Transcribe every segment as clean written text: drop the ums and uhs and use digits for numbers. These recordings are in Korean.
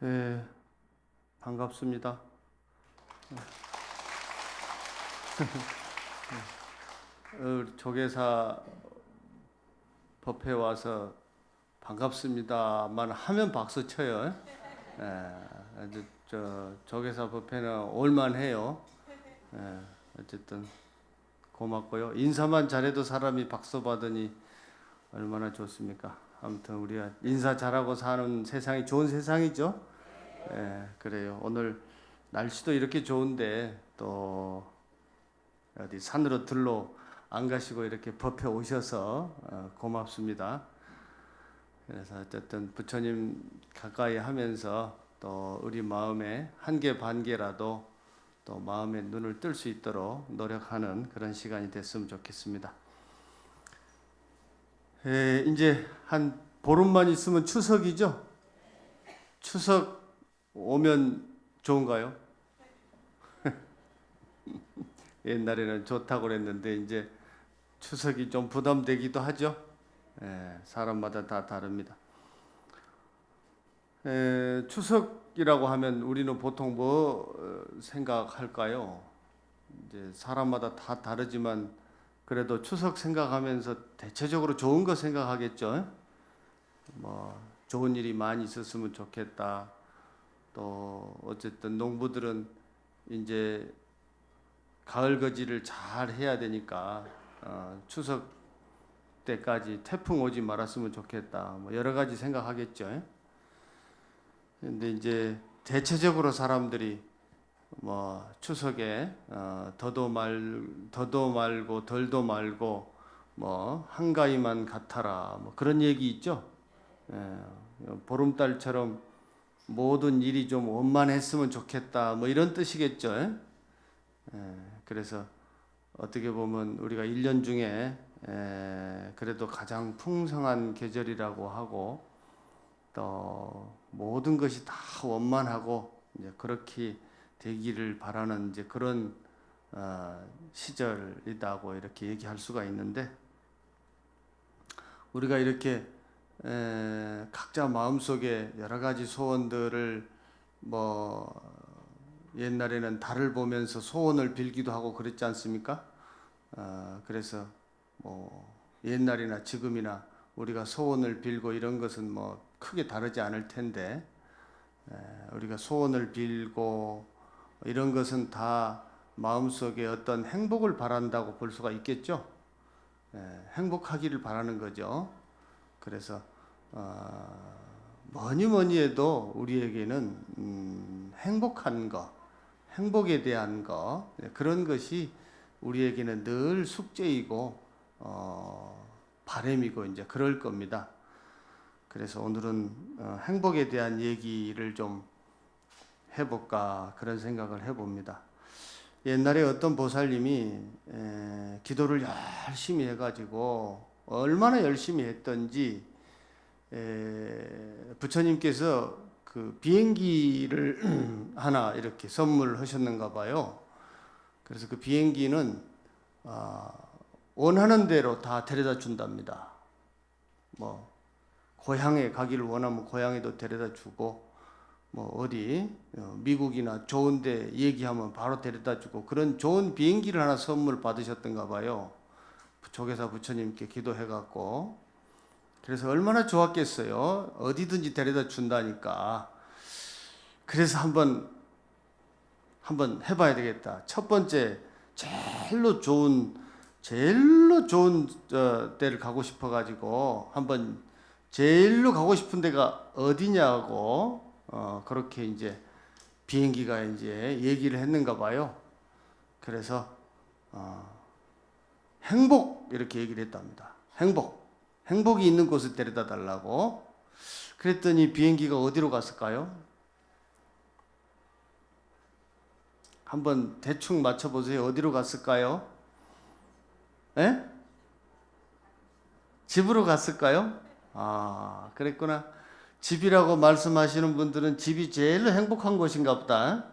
네, 반갑습니다. 우리 조계사 법회 와서 반갑습니다만 하면 박수 쳐요. 조계사 법회는 올만해요. 어쨌든 고맙고요. 인사만 잘해도 사람이 박수 받으니 얼마나 좋습니까? 아무튼 우리가 인사 잘하고 사는 세상이 좋은 세상이죠. 그래요. 오늘 날씨도 이렇게 좋은데 또 어디 산으로 들러 안 가시고 이렇게 법회 오셔서 고맙습니다. 그래서 어쨌든 부처님 가까이 하면서 또 우리 마음에 한 개 반 개라도 또 마음의 눈을 뜰 수 있도록 노력하는 그런 시간이 됐으면 좋겠습니다. 이제 한 보름만 있으면 추석이죠? 추석 오면 좋은가요? 옛날에는 좋다고 그랬는데 이제 추석이 좀 부담되기도 하죠. 사람마다 다 다릅니다. 추석이라고 하면 우리는 보통 뭐 생각할까요? 이제 사람마다 다 다르지만 그래도 추석 생각하면서 대체적으로 좋은 거 생각하겠죠. 뭐 좋은 일이 많이 있었으면 좋겠다. 또 어쨌든 농부들은 이제 가을 거지를 잘 해야 되니까 추석 때까지 태풍 오지 말았으면 좋겠다. 뭐 여러 가지 생각하겠죠. 근데 이제 대체적으로 사람들이 뭐 추석에 더도 말고 덜도 말고 뭐 한가위만 같아라 뭐 그런 얘기 있죠. 보름달처럼 모든 일이 좀 원만했으면 좋겠다 뭐 이런 뜻이겠죠. 그래서 어떻게 보면 우리가 1년 중에 그래도 가장 풍성한 계절이라고 하고 또 모든 것이 다 원만하고 이제 그렇게 되기를 바라는 이제 그런 시절이다고 이렇게 얘기할 수가 있는데 우리가 이렇게 각자 마음속에 여러 가지 소원들을 뭐 옛날에는 달을 보면서 소원을 빌기도 하고 그랬지 않습니까? 그래서 뭐 옛날이나 지금이나 우리가 소원을 빌고 이런 것은 뭐 크게 다르지 않을 텐데 우리가 소원을 빌고 이런 것은 다 마음속에 어떤 행복을 바란다고 볼 수가 있겠죠. 행복하기를 바라는 거죠. 그래서 뭐니 해도 우리에게는 행복한 거, 행복에 대한 거 그런 것이 우리에게는 늘 숙제이고 바람이고 이제 그럴 겁니다. 그래서 오늘은 행복에 대한 얘기를 좀 해볼까 그런 생각을 해봅니다. 옛날에 어떤 보살님이 기도를 열심히 해가지고 얼마나 열심히 했던지 부처님께서 그 비행기를 하나 이렇게 선물하셨는가 봐요. 그래서 그 비행기는 원하는 대로 다 데려다 준답니다. 뭐 고향에 가기를 원하면 고향에도 데려다 주고 뭐 어디 미국이나 좋은데 얘기하면 바로 데려다 주고 그런 좋은 비행기를 하나 선물 받으셨던가 봐요. 조계사 부처님께 기도해갖고 그래서 얼마나 좋았겠어요. 어디든지 데려다 준다니까. 그래서 한번 해봐야 되겠다. 첫 번째 제일로 좋은 데를 가고 싶어가지고 한번 제일로 가고 싶은 데가 어디냐고 그렇게 이제 비행기가 이제 얘기를 했는가 봐요. 그래서 행복 이렇게 얘기를 했답니다. 행복이 있는 곳을 데려다 달라고. 그랬더니 비행기가 어디로 갔을까요? 한번 대충 맞춰보세요. 어디로 갔을까요? 집으로 갔을까요? 그랬구나. 집이라고 말씀하시는 분들은 집이 제일 행복한 곳인가 보다.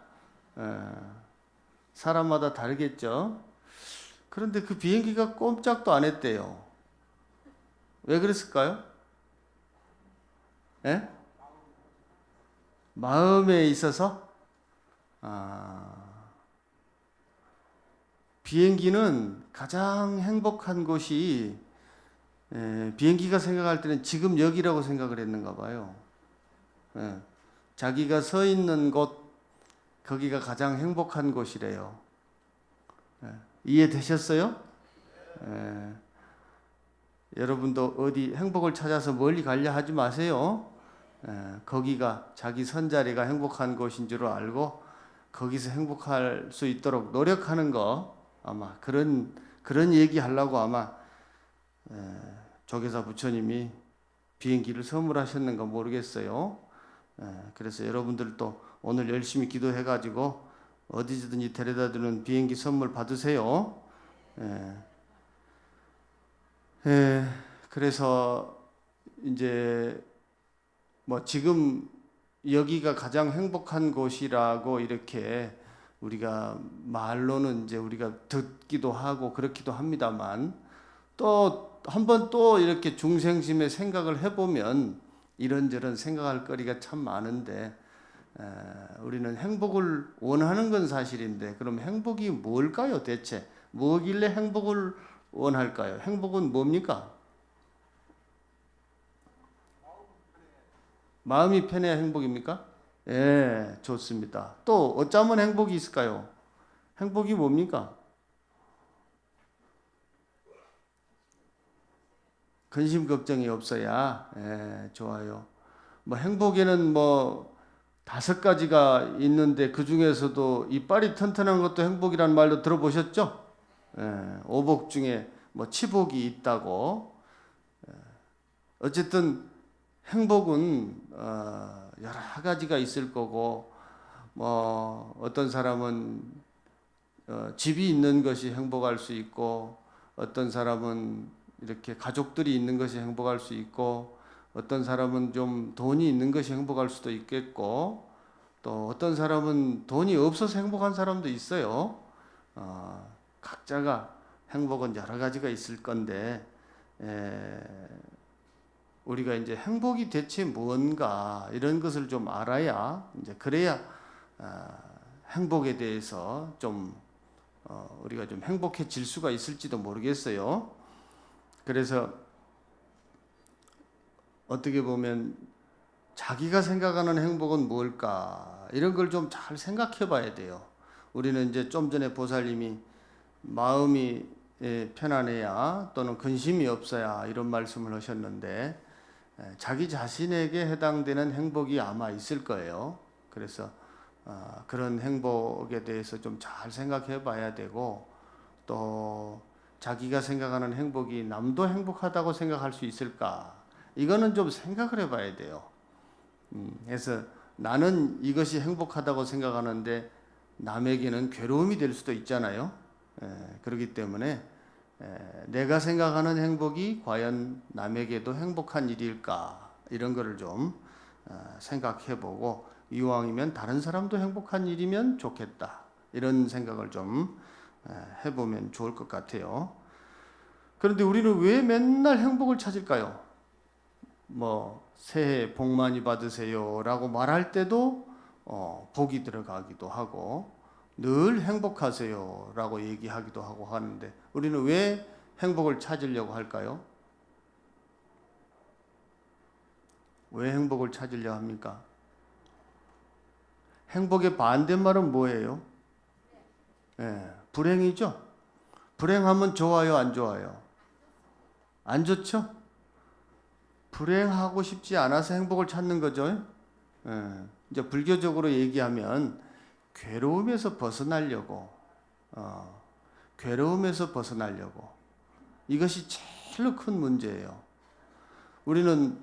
사람마다 다르겠죠. 그런데 그 비행기가 꼼짝도 안 했대요. 왜 그랬을까요? 마음에 있어서 비행기는 가장 행복한 곳이 비행기가 생각할 때는 지금 여기라고 생각을 했는가 봐요. 자기가 서 있는 곳 거기가 가장 행복한 곳이래요. 이해되셨어요? 여러분도 어디 행복을 찾아서 멀리 가려 하지 마세요. 거기가 자기 선자리가 행복한 곳인 줄 알고 거기서 행복할 수 있도록 노력하는 거 아마 그런 얘기 하려고 아마 조계사 부처님이 비행기를 선물하셨는가 모르겠어요. 그래서 여러분들도 오늘 열심히 기도해가지고 어디든지 데려다주는 비행기 선물 받으세요. 그래서 이제 뭐 지금 여기가 가장 행복한 곳이라고 이렇게 우리가 말로는 이제 우리가 듣기도 하고 그렇기도 합니다만 또 한번 또 이렇게 중생심의 생각을 해보면 이런저런 생각할 거리가 참 많은데 우리는 행복을 원하는 건 사실인데 그럼 행복이 뭘까요 대체? 뭐길래 행복을 원할까요? 행복은 뭡니까? 마음이 편해야 행복입니까? 예, 좋습니다. 또 어쩌면 행복이 있을까요? 행복이 뭡니까? 근심 걱정이 없어야 좋아요. 뭐 행복에는 뭐 5가지가 있는데 그 중에서도 이빨이 튼튼한 것도 행복이라는 말도 들어보셨죠? 오복 중에 뭐 치복이 있다고. 어쨌든 행복은 여러 가지가 있을 거고 뭐 어떤 사람은 집이 있는 것이 행복할 수 있고 어떤 사람은 이렇게 가족들이 있는 것이 행복할 수 있고 어떤 사람은 좀 돈이 있는 것이 행복할 수도 있겠고 또 어떤 사람은 돈이 없어서 행복한 사람도 있어요. 각자가 행복은 여러 가지가 있을 건데 우리가 이제 행복이 대체 뭔가 이런 것을 좀 알아야 이제 그래야 행복에 대해서 좀 우리가 좀 행복해질 수가 있을지도 모르겠어요. 그래서 어떻게 보면 자기가 생각하는 행복은 뭘까 이런 걸 좀 잘 생각해 봐야 돼요. 우리는 이제 좀 전에 보살님이 마음이 편안해야 또는 근심이 없어야 이런 말씀을 하셨는데 자기 자신에게 해당되는 행복이 아마 있을 거예요. 그래서 그런 행복에 대해서 좀 잘 생각해 봐야 되고 또 자기가 생각하는 행복이 남도 행복하다고 생각할 수 있을까? 이거는 좀 생각을 해 봐야 돼요. 그래서 나는 이것이 행복하다고 생각하는데 남에게는 괴로움이 될 수도 있잖아요. 그렇기 때문에 내가 생각하는 행복이 과연 남에게도 행복한 일일까? 이런 거를 좀 생각해 보고 이왕이면 다른 사람도 행복한 일이면 좋겠다. 이런 생각을 좀 해보면 좋을 것 같아요. 그런데 우리는 왜 맨날 행복을 찾을까요? 뭐 새해 복 많이 받으세요라고 말할 때도 복이 들어가기도 하고 늘 행복하세요라고 얘기하기도 하고 하는데 우리는 왜 행복을 찾으려고 할까요? 왜 행복을 찾으려고 합니까? 행복의 반대말은 뭐예요? 불행이죠? 불행하면 좋아요, 안 좋아요? 안 좋죠? 불행하고 싶지 않아서 행복을 찾는 거죠. 이제 불교적으로 얘기하면 괴로움에서 벗어나려고, 괴로움에서 벗어나려고. 이것이 제일 큰 문제예요. 우리는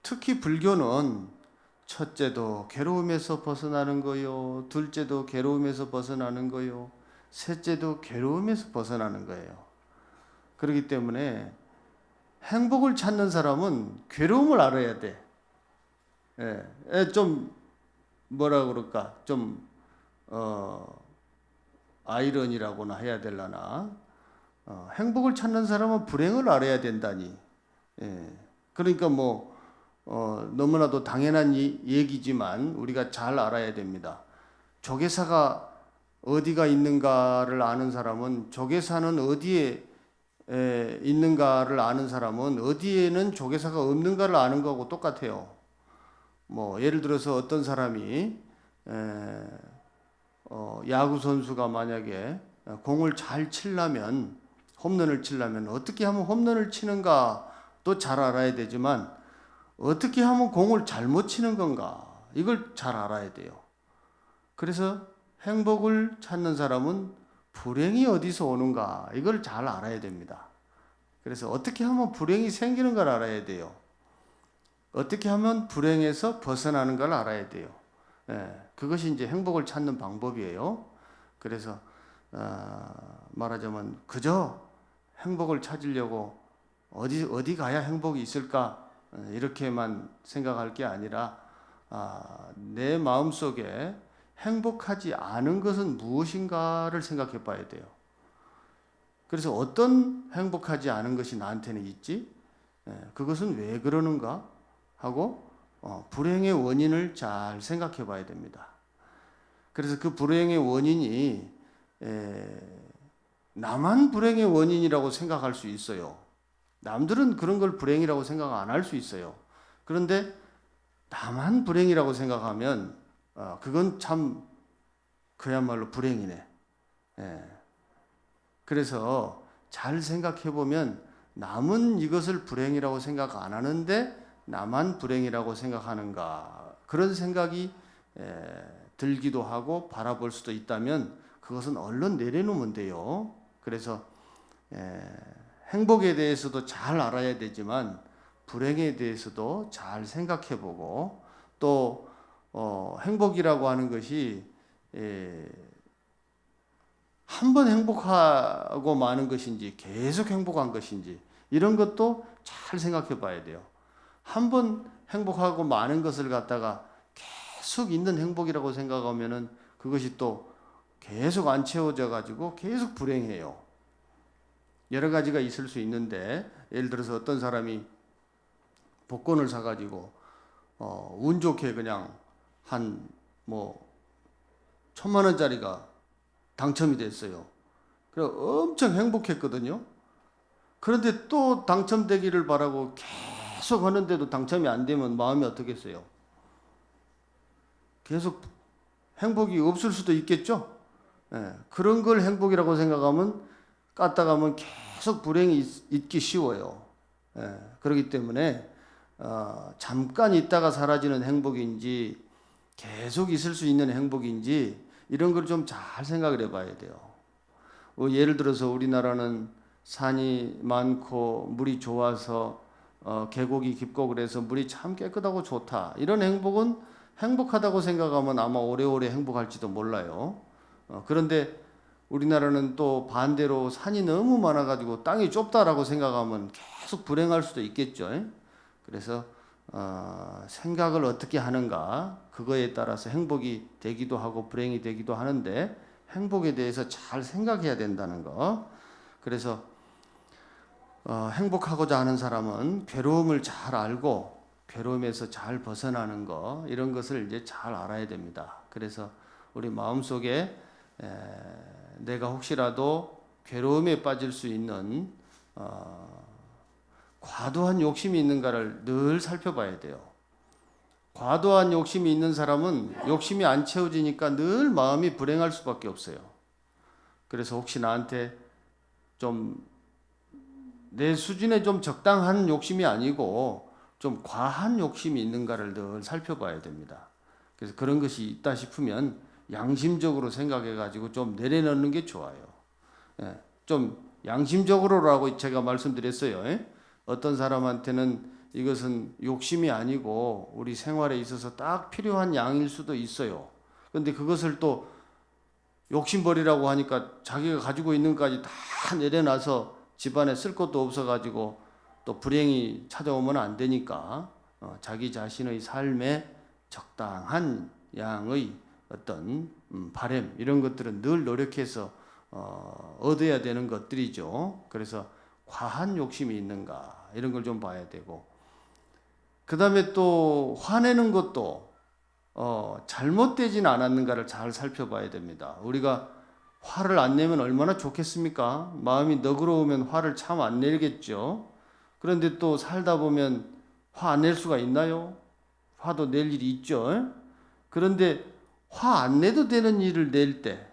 특히 불교는 첫째도 괴로움에서 벗어나는 거요, 둘째도 괴로움에서 벗어나는 거요, 셋째도 괴로움에서 벗어나는 거예요. 그렇기 때문에 행복을 찾는 사람은 괴로움을 알아야 돼. 좀 뭐라 그럴까, 좀 아이러니라고나 해야 될라나. 행복을 찾는 사람은 불행을 알아야 된다니. 그러니까 뭐 너무나도 당연한 얘기지만 우리가 잘 알아야 됩니다. 조계사가 어디가 있는가를 아는 사람은, 조계사는 어디에 있는가를 아는 사람은 어디에는 조계사가 없는가를 아는 거하고 똑같아요. 뭐 예를 들어서 어떤 사람이 야구 선수가 만약에 공을 잘 치려면, 홈런을 치려면 어떻게 하면 홈런을 치는가도 잘 알아야 되지만, 어떻게 하면 공을 잘못 치는 건가, 이걸 잘 알아야 돼요. 그래서 행복을 찾는 사람은 불행이 어디서 오는가, 이걸 잘 알아야 됩니다. 그래서 어떻게 하면 불행이 생기는 걸 알아야 돼요. 어떻게 하면 불행에서 벗어나는 걸 알아야 돼요. 그것이 이제 행복을 찾는 방법이에요. 그래서 말하자면 그저 행복을 찾으려고 어디 가야 행복이 있을까, 이렇게만 생각할 게 아니라 내 마음속에 행복하지 않은 것은 무엇인가를 생각해 봐야 돼요. 그래서 어떤 행복하지 않은 것이 나한테는 있지? 그것은 왜 그러는가 하고 불행의 원인을 잘 생각해 봐야 됩니다. 그래서 그 불행의 원인이 나만 불행의 원인이라고 생각할 수 있어요. 남들은 그런 걸 불행이라고 생각 안 할 수 있어요. 그런데 나만 불행이라고 생각하면 그건 참 그야말로 불행이네. 그래서 잘 생각해 보면 남은 이것을 불행이라고 생각 안 하는데 나만 불행이라고 생각하는가, 그런 생각이 들기도 하고 바라볼 수도 있다면 그것은 얼른 내려놓으면 돼요. 그래서 행복에 대해서도 잘 알아야 되지만 불행에 대해서도 잘 생각해 보고, 또 행복이라고 하는 것이 한 번 행복하고 마는 것인지 계속 행복한 것인지, 이런 것도 잘 생각해 봐야 돼요. 한 번 행복하고 많은 것을 갖다가 계속 있는 행복이라고 생각하면은 그것이 또 계속 안 채워져 가지고 계속 불행해요. 여러 가지가 있을 수 있는데, 예를 들어서 어떤 사람이 복권을 사 가지고 운 좋게 그냥 한 뭐 1,000만 원짜리가 당첨이 됐어요. 그래 엄청 행복했거든요. 그런데 또 당첨되기를 바라고 계속 하는데도 당첨이 안 되면 마음이 어떻겠어요? 계속 행복이 없을 수도 있겠죠. 그런 걸 행복이라고 생각하면 까딱하면 계속 불행이 있기 쉬워요. 그렇기 때문에 잠깐 있다가 사라지는 행복인지 계속 있을 수 있는 행복인지, 이런 걸 좀 잘 생각을 해봐야 돼요. 예를 들어서 우리나라는 산이 많고 물이 좋아서 계곡이 깊고 그래서 물이 참 깨끗하고 좋다, 이런 행복은 행복하다고 생각하면 아마 오래오래 행복할지도 몰라요. 그런데 우리나라는 또 반대로 산이 너무 많아가지고 땅이 좁다라고 생각하면 계속 불행할 수도 있겠죠. 그래서 생각을 어떻게 하는가, 그거에 따라서 행복이 되기도 하고 불행이 되기도 하는데, 행복에 대해서 잘 생각해야 된다는 거. 그래서 행복하고자 하는 사람은 괴로움을 잘 알고 괴로움에서 잘 벗어나는 거, 이런 것을 이제 잘 알아야 됩니다. 그래서 우리 마음속에 내가 혹시라도 괴로움에 빠질 수 있는 과도한 욕심이 있는가를 늘 살펴봐야 돼요. 과도한 욕심이 있는 사람은 욕심이 안 채워지니까 늘 마음이 불행할 수밖에 없어요. 그래서 혹시 나한테 좀 내 수준에 좀 적당한 욕심이 아니고 좀 과한 욕심이 있는가를 늘 살펴봐야 됩니다. 그래서 그런 것이 있다 싶으면 양심적으로 생각해 가지고 좀 내려놓는 게 좋아요. 좀 양심적으로라고 제가 말씀드렸어요. 어떤 사람한테는 이것은 욕심이 아니고 우리 생활에 있어서 딱 필요한 양일 수도 있어요. 그런데 그것을 또 욕심벌이라고 하니까 자기가 가지고 있는 것까지 다 내려놔서 집안에 쓸 것도 없어가지고 또 불행이 찾아오면 안 되니까 자기 자신의 삶에 적당한 양의 어떤 바램, 이런 것들은 늘 노력해서 얻어야 되는 것들이죠. 그래서 과한 욕심이 있는가, 이런 걸 좀 봐야 되고, 그 다음에 또 화내는 것도 잘못되진 않았는가를 잘 살펴봐야 됩니다. 우리가 화를 안 내면 얼마나 좋겠습니까? 마음이 너그러우면 화를 참 안 내겠죠. 그런데 또 살다 보면 화 안 낼 수가 있나요? 화도 낼 일이 있죠. 그런데 화 안 내도 되는 일을 낼 때,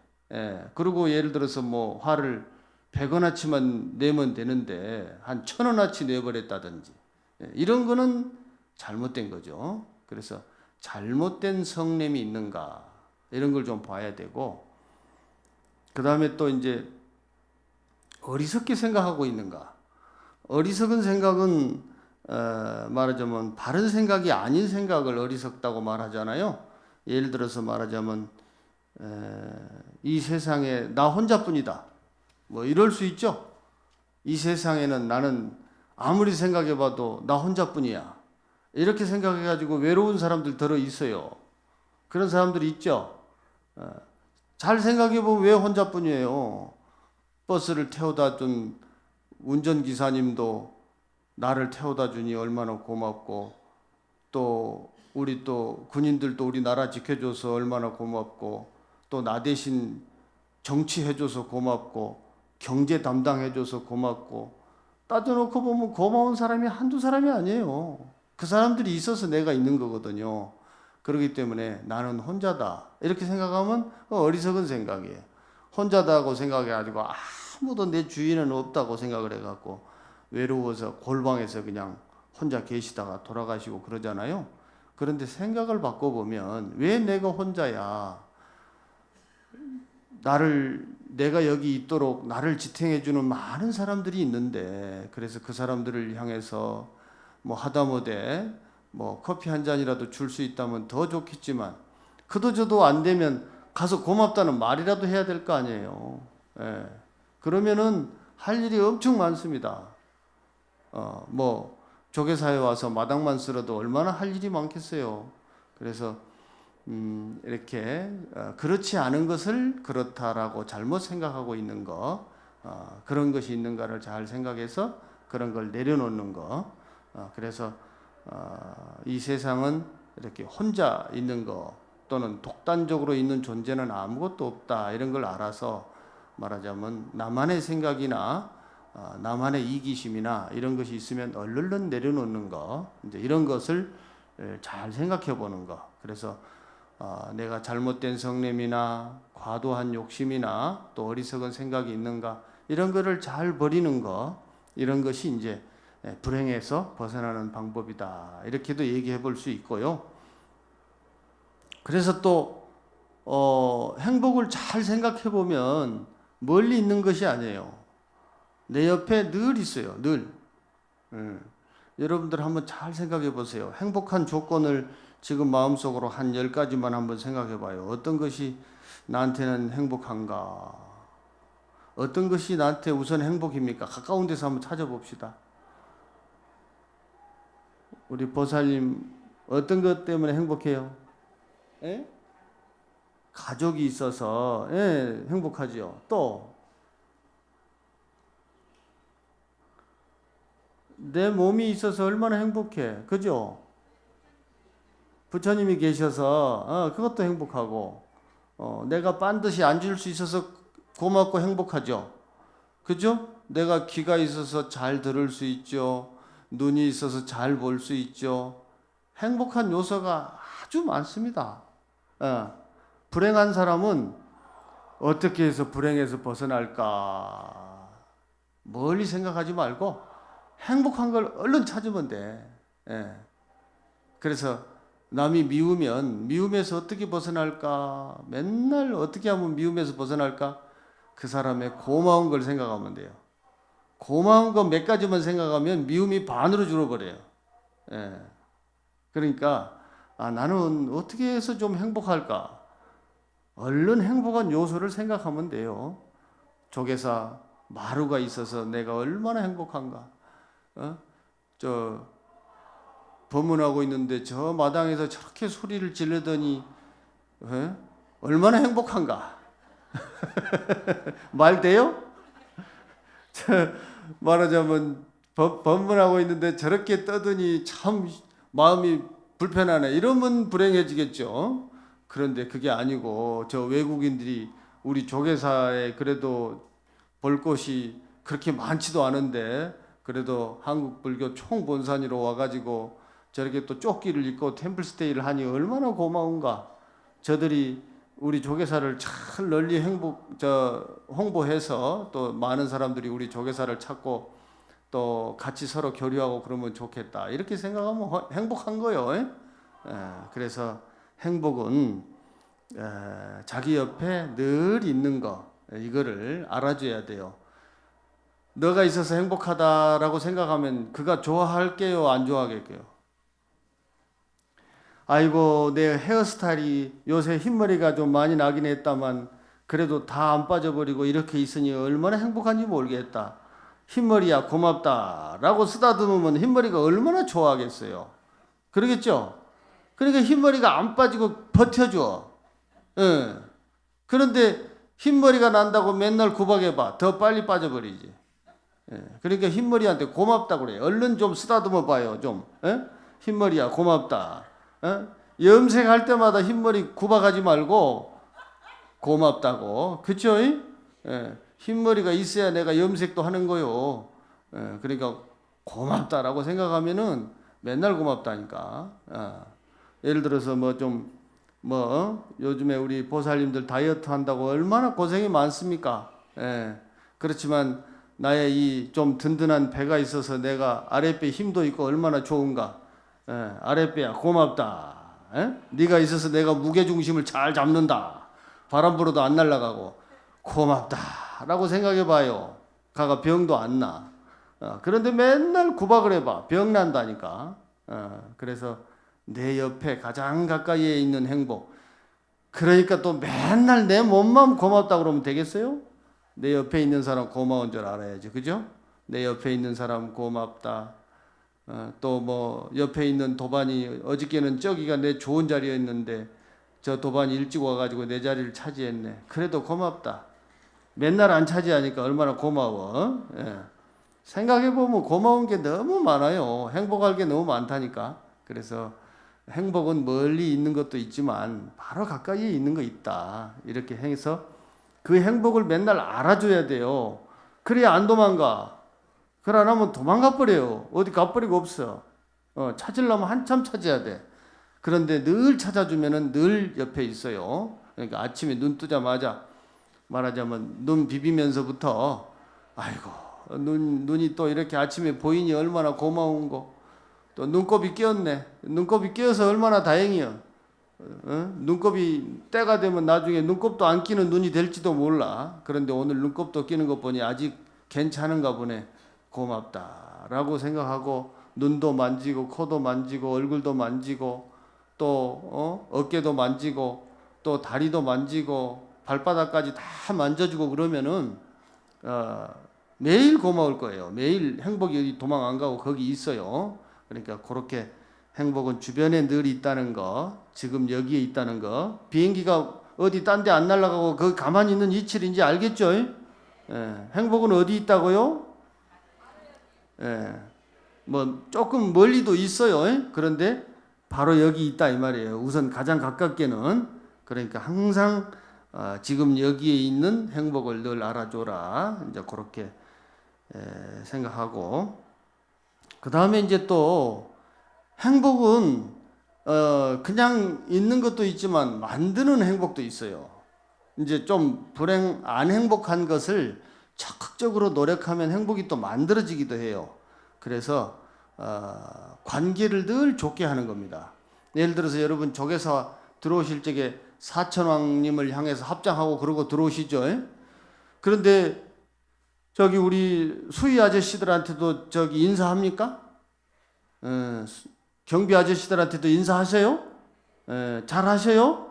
그리고 예를 들어서 뭐 화를 100원어치만 내면 되는데 한 1000원어치 내버렸다든지, 이런 거는 잘못된 거죠. 그래서 잘못된 성냄이 있는가 이런 걸 좀 봐야 되고, 그 다음에 또 이제 어리석게 생각하고 있는가. 어리석은 생각은 말하자면 바른 생각이 아닌 생각을 어리석다고 말하잖아요. 예를 들어서 말하자면 이 세상에 나 혼자뿐이다. 뭐 이럴 수 있죠. 이 세상에는 나는 아무리 생각해봐도 나 혼자뿐이야. 이렇게 생각해가지고 외로운 사람들 들어 있어요. 그런 사람들이 있죠. 잘 생각해보면 왜 혼자뿐이에요. 버스를 태워다 준 운전기사님도 나를 태워다 주니 얼마나 고맙고, 또 우리 또 군인들도 우리 나라 지켜줘서 얼마나 고맙고, 또 나 대신 정치해줘서 고맙고, 경제 담당해줘서 고맙고, 따져놓고 보면 고마운 사람이 한두 사람이 아니에요. 그 사람들이 있어서 내가 있는 거거든요. 그렇기 때문에 나는 혼자다 이렇게 생각하면 어리석은 생각이에요. 혼자다고 생각해가지고 아무도 내 주위에는 없다고 생각을 해갖고 외로워서 골방에서 그냥 혼자 계시다가 돌아가시고 그러잖아요. 그런데 생각을 바꿔보면 왜 내가 혼자야? 내가 여기 있도록 나를 지탱해주는 많은 사람들이 있는데, 그래서 그 사람들을 향해서 뭐 하다못해 뭐 커피 한 잔이라도 줄 수 있다면 더 좋겠지만, 그도저도 안 되면 가서 고맙다는 말이라도 해야 될 거 아니에요. 그러면은 할 일이 엄청 많습니다. 뭐 조계사에 와서 마당만 쓸어도 얼마나 할 일이 많겠어요. 그래서 이렇게 그렇지 않은 것을 그렇다라고 잘못 생각하고 있는 거, 그런 것이 있는가를 잘 생각해서 그런 걸 내려놓는 거. 그래서 이 세상은 이렇게 혼자 있는 거 또는 독단적으로 있는 존재는 아무것도 없다 이런 걸 알아서 말하자면 나만의 생각이나 나만의 이기심이나 이런 것이 있으면 얼른 내려놓는 거, 이제 이런 것을 잘 생각해 보는 거. 그래서 내가 잘못된 성냄이나 과도한 욕심이나 또 어리석은 생각이 있는가 이런 거를 잘 버리는 거, 이런 것이 이제 불행에서 벗어나는 방법이다 이렇게도 얘기해 볼 수 있고요. 그래서 또 행복을 잘 생각해 보면 멀리 있는 것이 아니에요. 내 옆에 늘 있어요. 늘. 여러분들 한번 잘 생각해 보세요. 행복한 조건을 지금 마음속으로 한 10가지만 한번 생각해 봐요. 어떤 것이 나한테는 행복한가? 어떤 것이 나한테 우선 행복입니까? 가까운 데서 한번 찾아봅시다. 우리 보살님 어떤 것 때문에 행복해요? 가족이 있어서 행복하죠. 또 내 몸이 있어서 얼마나 행복해. 그죠? 부처님이 계셔서 그것도 행복하고, 내가 반드시 앉을 수 있어서 고맙고 행복하죠. 그죠? 내가 귀가 있어서 잘 들을 수 있죠. 눈이 있어서 잘 볼 수 있죠. 행복한 요소가 아주 많습니다. 불행한 사람은 어떻게 해서 불행에서 벗어날까? 멀리 생각하지 말고 행복한 걸 얼른 찾으면 돼. 그래서 남이 미우면 미움에서 어떻게 벗어날까? 맨날 어떻게 하면 미움에서 벗어날까? 그 사람의 고마운 걸 생각하면 돼요. 고마운 거 몇 가지만 생각하면 미움이 반으로 줄어버려요. 그러니까 나는 어떻게 해서 좀 행복할까? 얼른 행복한 요소를 생각하면 돼요. 조계사 마루가 있어서 내가 얼마나 행복한가? 저 법문하고 있는데 저 마당에서 저렇게 소리를 지르더니 얼마나 행복한가? 말 돼요? 말하자면 법문하고 있는데 저렇게 떠더니 참 마음이 불편하네 이러면 불행해지겠죠. 그런데 그게 아니고 저 외국인들이 우리 조계사에 그래도 볼 곳이 그렇게 많지도 않은데 그래도 한국 불교 총본산으로 와가지고 저렇게 또 조끼를 입고 템플스테이를 하니 얼마나 고마운가. 저들이 우리 조계사를 잘 널리 홍보해서 또 많은 사람들이 우리 조계사를 찾고 또 같이 서로 교류하고 그러면 좋겠다. 이렇게 생각하면 행복한 거요. 그래서 행복은 자기 옆에 늘 있는 거 이거를 알아줘야 돼요. 너가 있어서 행복하다라고 생각하면 그가 좋아할게요, 안 좋아하겠게요? 아이고 내 헤어스타일이 요새 흰머리가 좀 많이 나긴 했다만 그래도 다 안 빠져버리고 이렇게 있으니 얼마나 행복한지 모르겠다. 흰머리야 고맙다 라고 쓰다듬으면 흰머리가 얼마나 좋아하겠어요. 그러겠죠? 그러니까 흰머리가 안 빠지고 버텨줘. 예. 그런데 흰머리가 난다고 맨날 구박해봐. 더 빨리 빠져버리지. 예. 그러니까 흰머리한테 고맙다고 그래. 얼른 좀 쓰다듬어 봐요. 좀. 예? 흰머리야 고맙다. 예? 염색할 때마다 흰머리 구박하지 말고 고맙다고. 그쵸? 예. 흰머리가 있어야 내가 염색도 하는 거요. 예. 그러니까 고맙다라고 생각하면은 맨날 고맙다니까. 예를 들어서 요즘에 우리 보살님들 다이어트 한다고 얼마나 고생이 많습니까? 예. 그렇지만 나의 이 좀 든든한 배가 있어서 내가 아랫배 힘도 있고 얼마나 좋은가. 예. 아랫배야 고맙다. 예? 네가 있어서 내가 무게중심을 잘 잡는다. 바람 불어도 안 날아가고 고맙다라고 생각해 봐요. 가가 병도 안 나. 그런데 맨날 구박을 해봐. 병 난다니까. 그래서 내 옆에 가장 가까이에 있는 행복. 그러니까 또 맨날 내 몸만 고맙다 그러면 되겠어요? 내 옆에 있는 사람 고마운 줄 알아야지. 그죠? 내 옆에 있는 사람 고맙다. 또 옆에 있는 도반이 어저께는 저기가 내 좋은 자리였는데 저 도반이 일찍 와가지고 내 자리를 차지했네. 그래도 고맙다. 맨날 안 차지하니까 얼마나 고마워. 예. 생각해보면 고마운 게 너무 많아요. 행복할 게 너무 많다니까. 그래서 행복은 멀리 있는 것도 있지만 바로 가까이에 있는 거 있다. 이렇게 해서 그 행복을 맨날 알아줘야 돼요. 그래야 안 도망가. 그래 안 하면 도망가 버려요. 어디 가버리고 없어. 찾으려면 한참 찾아야 돼. 그런데 늘 찾아주면은 늘 옆에 있어요. 그러니까 아침에 눈 뜨자마자 말하자면 눈 비비면서부터 아이고 눈이 또 이렇게 아침에 보이니 얼마나 고마운 거. 또 눈곱이 끼었네. 눈곱이 끼어서 얼마나 다행이야. 눈곱이 때가 되면 나중에 눈곱도 안 끼는 눈이 될지도 몰라. 그런데 오늘 눈곱도 끼는 것 보니 아직 괜찮은가 보네. 고맙다라고 생각하고 눈도 만지고 코도 만지고 얼굴도 만지고 또 어깨도 만지고 또 다리도 만지고 발바닥까지 다 만져주고 그러면은 매일 고마울 거예요. 매일 행복이 도망 안 가고 거기 있어요. 그러니까 그렇게 행복은 주변에 늘 있다는 거, 지금 여기에 있다는 거. 비행기가 어디 딴 데 안 날아가고 거기 가만히 있는 이치인지 알겠죠? 예, 행복은 어디 있다고요? 예, 조금 멀리도 있어요. 그런데 바로 여기 있다 이 말이에요. 우선 가장 가깝게는. 그러니까 항상 지금 여기에 있는 행복을 늘 알아줘라. 이제 그렇게 생각하고 그 다음에 이제 또 행복은 그냥 있는 것도 있지만 만드는 행복도 있어요. 이제 좀 안 행복한 것을 적극적으로 노력하면 행복이 또 만들어지기도 해요. 그래서 관계를 늘 좋게 하는 겁니다. 예를 들어서 여러분 조계사 들어오실 적에 사천왕님을 향해서 합장하고 그러고 들어오시죠. 그런데 저기 우리 수희 아저씨들한테도 저기 인사합니까? 경비 아저씨들한테도 인사하세요? 잘 하세요?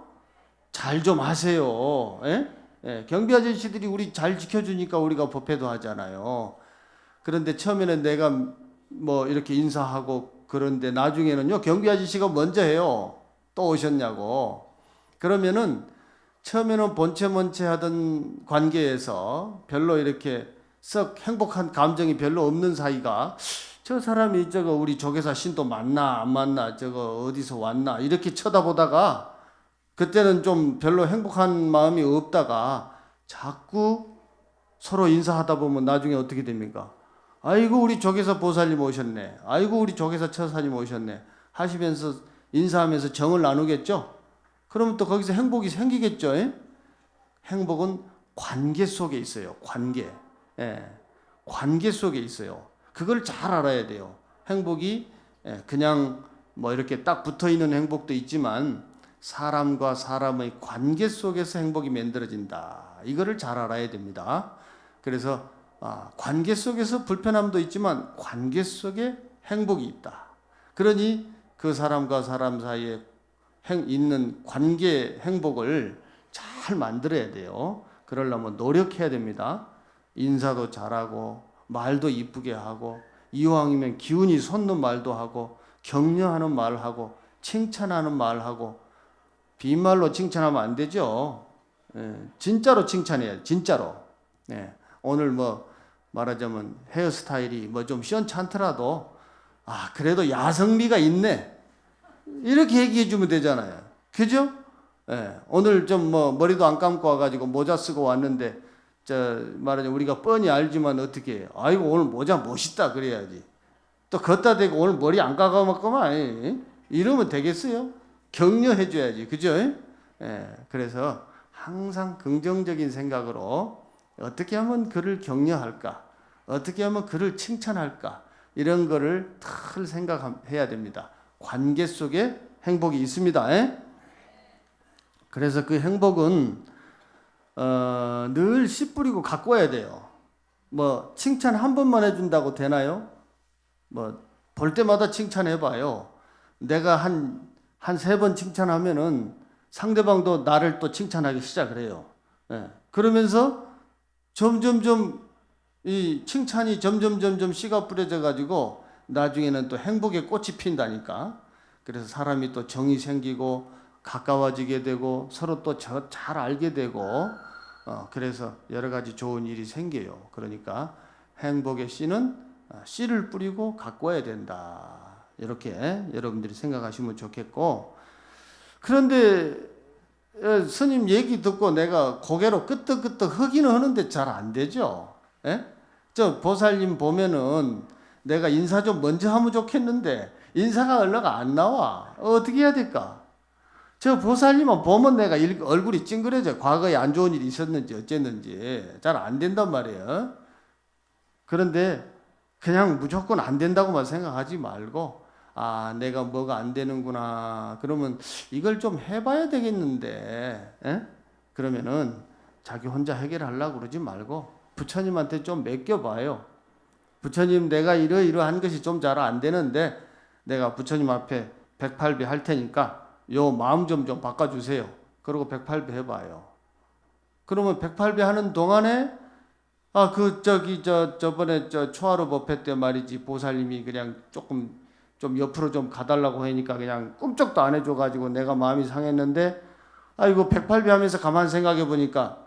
잘 좀 하세요. 경비 아저씨들이 우리 잘 지켜주니까 우리가 법회도 하잖아요. 그런데 처음에는 내가 이렇게 인사하고 그런데 나중에는요 경비 아저씨가 먼저 해요. 또 오셨냐고. 그러면은 처음에는 본체먼체 하던 관계에서 별로 이렇게 썩 행복한 감정이 별로 없는 사이가 저 사람이 저거 우리 조계사 신도 맞나 안 맞나 저거 어디서 왔나 이렇게 쳐다보다가 그때는 좀 별로 행복한 마음이 없다가 자꾸 서로 인사하다 보면 나중에 어떻게 됩니까? 아이고 우리 조계사 보살님 오셨네. 아이고 우리 조계사 처사님 오셨네. 하시면서 인사하면서 정을 나누겠죠? 그러면 또 거기서 행복이 생기겠죠? 예? 행복은 관계 속에 있어요. 관계. 예. 관계 속에 있어요. 그걸 잘 알아야 돼요. 행복이 그냥 뭐 이렇게 딱 붙어 있는 행복도 있지만 사람과 사람의 관계 속에서 행복이 만들어진다. 이거를 잘 알아야 됩니다. 그래서 관계 속에서 불편함도 있지만 관계 속에 행복이 있다. 그러니 그 사람과 사람 사이에 있는 관계 행복을 잘 만들어야 돼요. 그러려면 노력해야 됩니다. 인사도 잘하고 말도 이쁘게 하고 이왕이면 기운이 솟는 말도 하고 격려하는 말하고 칭찬하는 말하고 빈말로 칭찬하면 안 되죠. 진짜로 칭찬해야 진짜로. 오늘 뭐 말하자면 헤어스타일이 뭐 좀 시원찮더라도 그래도 야성미가 있네 이렇게 얘기해 주면 되잖아요. 그죠? 오늘 좀 뭐 머리도 안 감고 와가지고 모자 쓰고 왔는데 말하자면 우리가 뻔히 알지만 어떻게 아이고 오늘 모자 멋있다 그래야지. 또 걷다 대고 오늘 머리 안 감았구만 이러면 되겠어요? 격려해 줘야지. 그죠? 그래서 항상 긍정적인 생각으로 어떻게 하면 그를 격려할까? 어떻게 하면 그를 칭찬할까? 이런 거를 늘 생각해야 됩니다. 관계 속에 행복이 있습니다. 그래서 그 행복은 늘 씨 뿌리고 갖고 와야 돼요. 뭐 칭찬 한 번만 해준다고 되나요? 뭐 볼 때마다 칭찬해봐요. 내가 한 3번 칭찬하면은 상대방도 나를 또 칭찬하기 시작을 해요. 그러면서 점점점 이 칭찬이 점점 씨가 뿌려져 가지고 나중에는 또 행복의 꽃이 핀다니까. 그래서 사람이 또 정이 생기고 가까워지게 되고 서로 또 잘 알게 되고 그래서 여러 가지 좋은 일이 생겨요. 그러니까 행복의 씨는 씨를 뿌리고 가꿔야 된다. 이렇게 여러분들이 생각하시면 좋겠고, 그런데 스님 얘기 듣고 내가 고개로 끄덕끄덕 하기는 하는데 잘 안 되죠. 저 보살님 보면은 내가 인사 좀 먼저 하면 좋겠는데 인사가 얼마가 안 나와. 어떻게 해야 될까? 저 보살님은 보면 내가 얼굴이 찡그려져. 과거에 안 좋은 일이 있었는지 어쨌는지 잘 안 된단 말이에요. 그런데 그냥 무조건 안 된다고만 생각하지 말고 내가 뭐가 안 되는구나. 그러면 이걸 좀 해봐야 되겠는데 그러면은 자기 혼자 해결하려고 그러지 말고 부처님한테 좀 맡겨봐요. 부처님 내가 이러한 것이 좀 잘 안 되는데 내가 부처님 앞에 108배 할 테니까 요 마음 좀 바꿔주세요. 그러고 108배 해봐요. 그러면 108배 하는 동안에 저번에 초하루 법회 때 말이지 보살님이 그냥 조금 좀 옆으로 좀 가달라고 하니까 그냥 꿈쩍도 안 해줘가지고 내가 마음이 상했는데 이거 108배 하면서 가만 생각해 보니까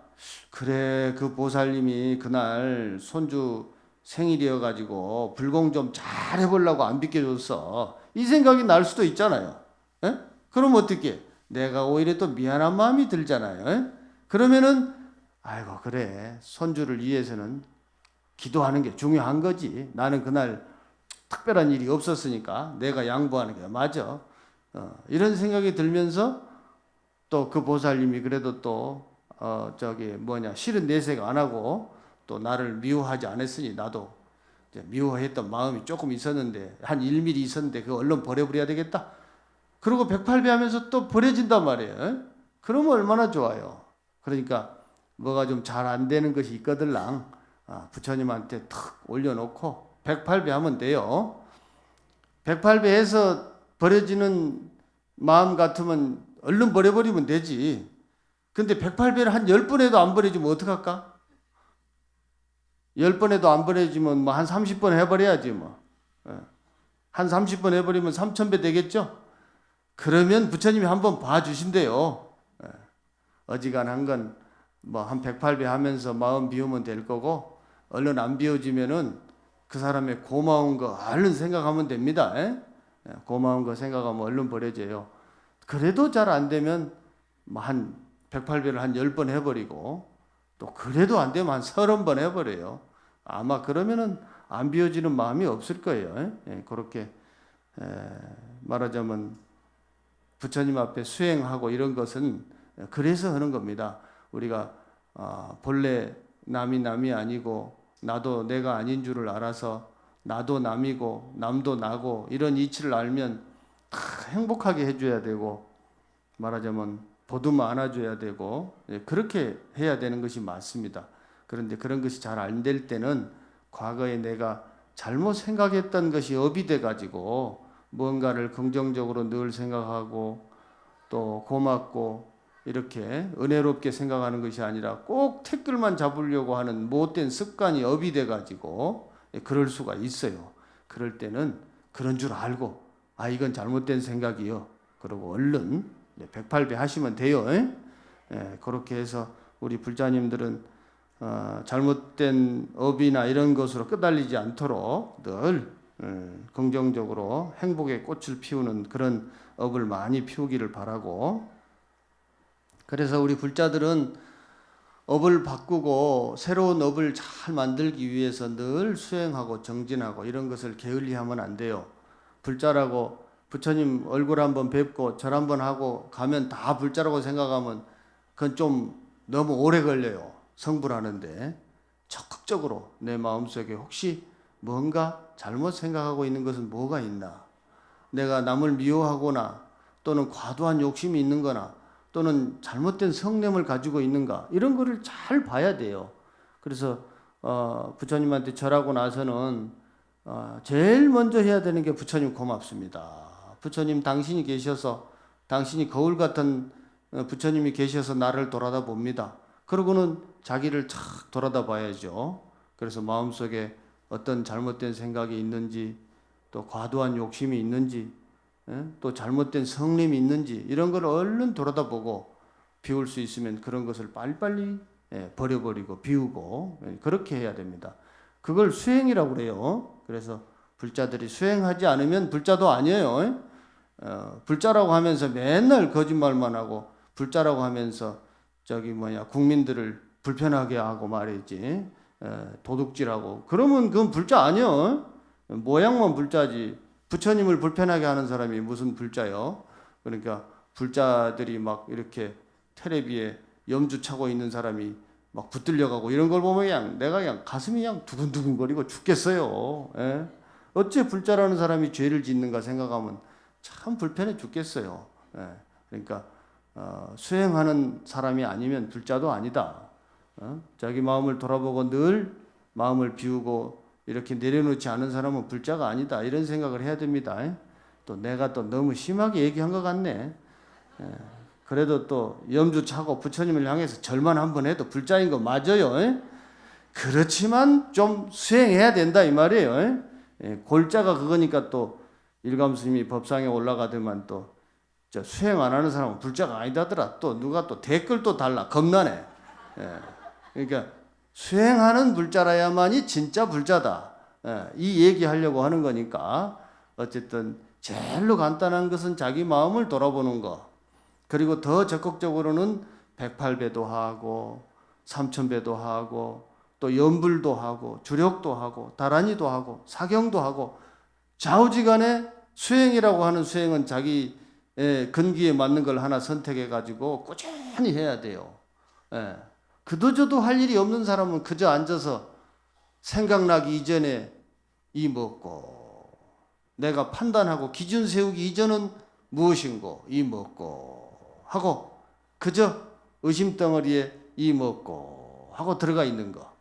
그래 그 보살님이 그날 손주 생일이어가지고 불공 좀 잘 해보려고 안 비켜줬어. 이 생각이 날 수도 있잖아요. 그럼 어떻게? 내가 오히려 또 미안한 마음이 들잖아요. 그러면은 아이고 그래 손주를 위해서는 기도하는 게 중요한 거지. 나는 그날 특별한 일이 없었으니까 내가 양보하는 게 맞아. 이런 생각이 들면서 또 그 보살님이 그래도 또 실은 내색 안 하고 또 나를 미워하지 않았으니 나도 미워했던 마음이 조금 있었는데 한 1mm 있었는데 그거 얼른 버려버려야 되겠다. 그리고 108배 하면서 또 버려진단 말이에요. 그러면 얼마나 좋아요. 그러니까 뭐가 좀 잘 안 되는 것이 있거들랑 부처님한테 탁 올려놓고 108배 하면 돼요. 108배 해서 버려지는 마음 같으면 얼른 버려버리면 되지. 근데 108배를 한 10번 해도 안 버려지면 어떡할까? 10번 해도 안 버려지면 뭐 한 30번 해버려야지 뭐. 한 30번 해버리면 3000배 되겠죠? 그러면 부처님이 한번 봐주신대요. 어지간한 건 뭐 한 108배 하면서 마음 비우면 될 거고 얼른 안 비워지면은 그 사람의 고마운 거 얼른 생각하면 됩니다. 고마운 거 생각하면 얼른 버려져요. 그래도 잘 안 되면 한 108배를 한 10번 해버리고 또 그래도 안 되면 한 30번 해버려요. 아마 그러면은 안 비워지는 마음이 없을 거예요. 그렇게 말하자면 부처님 앞에 수행하고 이런 것은 그래서 하는 겁니다. 우리가 본래 남이 아니고 나도 내가 아닌 줄을 알아서 나도 남이고 남도 나고 이런 이치를 알면 다 행복하게 해줘야 되고 말하자면 보듬어 안아줘야 되고 그렇게 해야 되는 것이 맞습니다. 그런데 그런 것이 잘 안 될 때는 과거에 내가 잘못 생각했던 것이 업이 돼가지고 뭔가를 긍정적으로 늘 생각하고 또 고맙고 이렇게 은혜롭게 생각하는 것이 아니라 꼭 태클만 잡으려고 하는 못된 습관이 업이 돼가지고 그럴 수가 있어요. 그럴 때는 그런 줄 알고 이건 잘못된 생각이요. 그러고 얼른 108배 하시면 돼요. 그렇게 해서 우리 불자님들은 잘못된 업이나 이런 것으로 끄달리지 않도록 늘 긍정적으로 행복의 꽃을 피우는 그런 업을 많이 피우기를 바라고, 그래서 우리 불자들은 업을 바꾸고 새로운 업을 잘 만들기 위해서 늘 수행하고 정진하고 이런 것을 게을리하면 안 돼요. 불자라고 부처님 얼굴 한번 뵙고 절 한번 하고 가면 다 불자라고 생각하면 그건 좀 너무 오래 걸려요. 성불하는데 적극적으로 내 마음속에 혹시 뭔가 잘못 생각하고 있는 것은 뭐가 있나, 내가 남을 미워하거나 또는 과도한 욕심이 있는 거나 또는 잘못된 성냄을 가지고 있는가, 이런 거를 잘 봐야 돼요. 그래서 부처님한테 절하고 나서는 제일 먼저 해야 되는 게 부처님 고맙습니다. 부처님 당신이 계셔서, 당신이 거울 같은 부처님이 계셔서 나를 돌아다 봅니다. 그러고는 자기를 착 돌아다 봐야죠. 그래서 마음속에 어떤 잘못된 생각이 있는지, 또 과도한 욕심이 있는지, 또 잘못된 성냄이 있는지 이런 걸 얼른 돌아다보고 비울 수 있으면 그런 것을 빨리빨리 버려버리고 비우고 그렇게 해야 됩니다. 그걸 수행이라고 그래요. 그래서 불자들이 수행하지 않으면 불자도 아니에요. 불자라고 하면서 맨날 거짓말만 하고 불자라고 하면서 국민들을 불편하게 하고 말이지, 도둑질하고 그러면 그건 불자 아니요. 모양만 불자지. 부처님을 불편하게 하는 사람이 무슨 불자요? 그러니까 불자들이 막 이렇게 텔레비에 염주 차고 있는 사람이 막 붙들려가고 이런 걸 보면 내가 가슴이 두근두근거리고 죽겠어요. 어째 불자라는 사람이 죄를 짓는가 생각하면 참 불편해 죽겠어요. 그러니까 수행하는 사람이 아니면 불자도 아니다. 자기 마음을 돌아보고 늘 마음을 비우고 이렇게 내려놓지 않은 사람은 불자가 아니다, 이런 생각을 해야 됩니다. 또 내가 또 너무 심하게 얘기한 것 같네. 그래도 또 염주 차고 부처님을 향해서 절만 한번 해도 불자인 거 맞아요. 그렇지만 좀 수행해야 된다 이 말이에요. 골자가 그거니까 또 일감스님이 법상에 올라가더만 또 수행 안 하는 사람은 불자가 아니다더라. 또 누가 또 댓글 또 달라. 겁나네. 그러니까 수행하는 불자라야만이 진짜 불자다. 이 얘기하려고 하는 거니까 어쨌든 제일로 간단한 것은 자기 마음을 돌아보는 거. 그리고 더 적극적으로는 108배도 하고 3000배도 하고 또 연불도 하고 주력도 하고 다란이도 하고 사경도 하고 좌우지간에 수행이라고 하는 수행은 자기 근기에 맞는 걸 하나 선택해 가지고 꾸준히 해야 돼요. 그도저도 할 일이 없는 사람은 그저 앉아서 생각나기 이전에 이 먹고, 내가 판단하고 기준 세우기 이전은 무엇인고 이 먹고 하고 그저 의심덩어리에 이 먹고 하고 들어가 있는 거,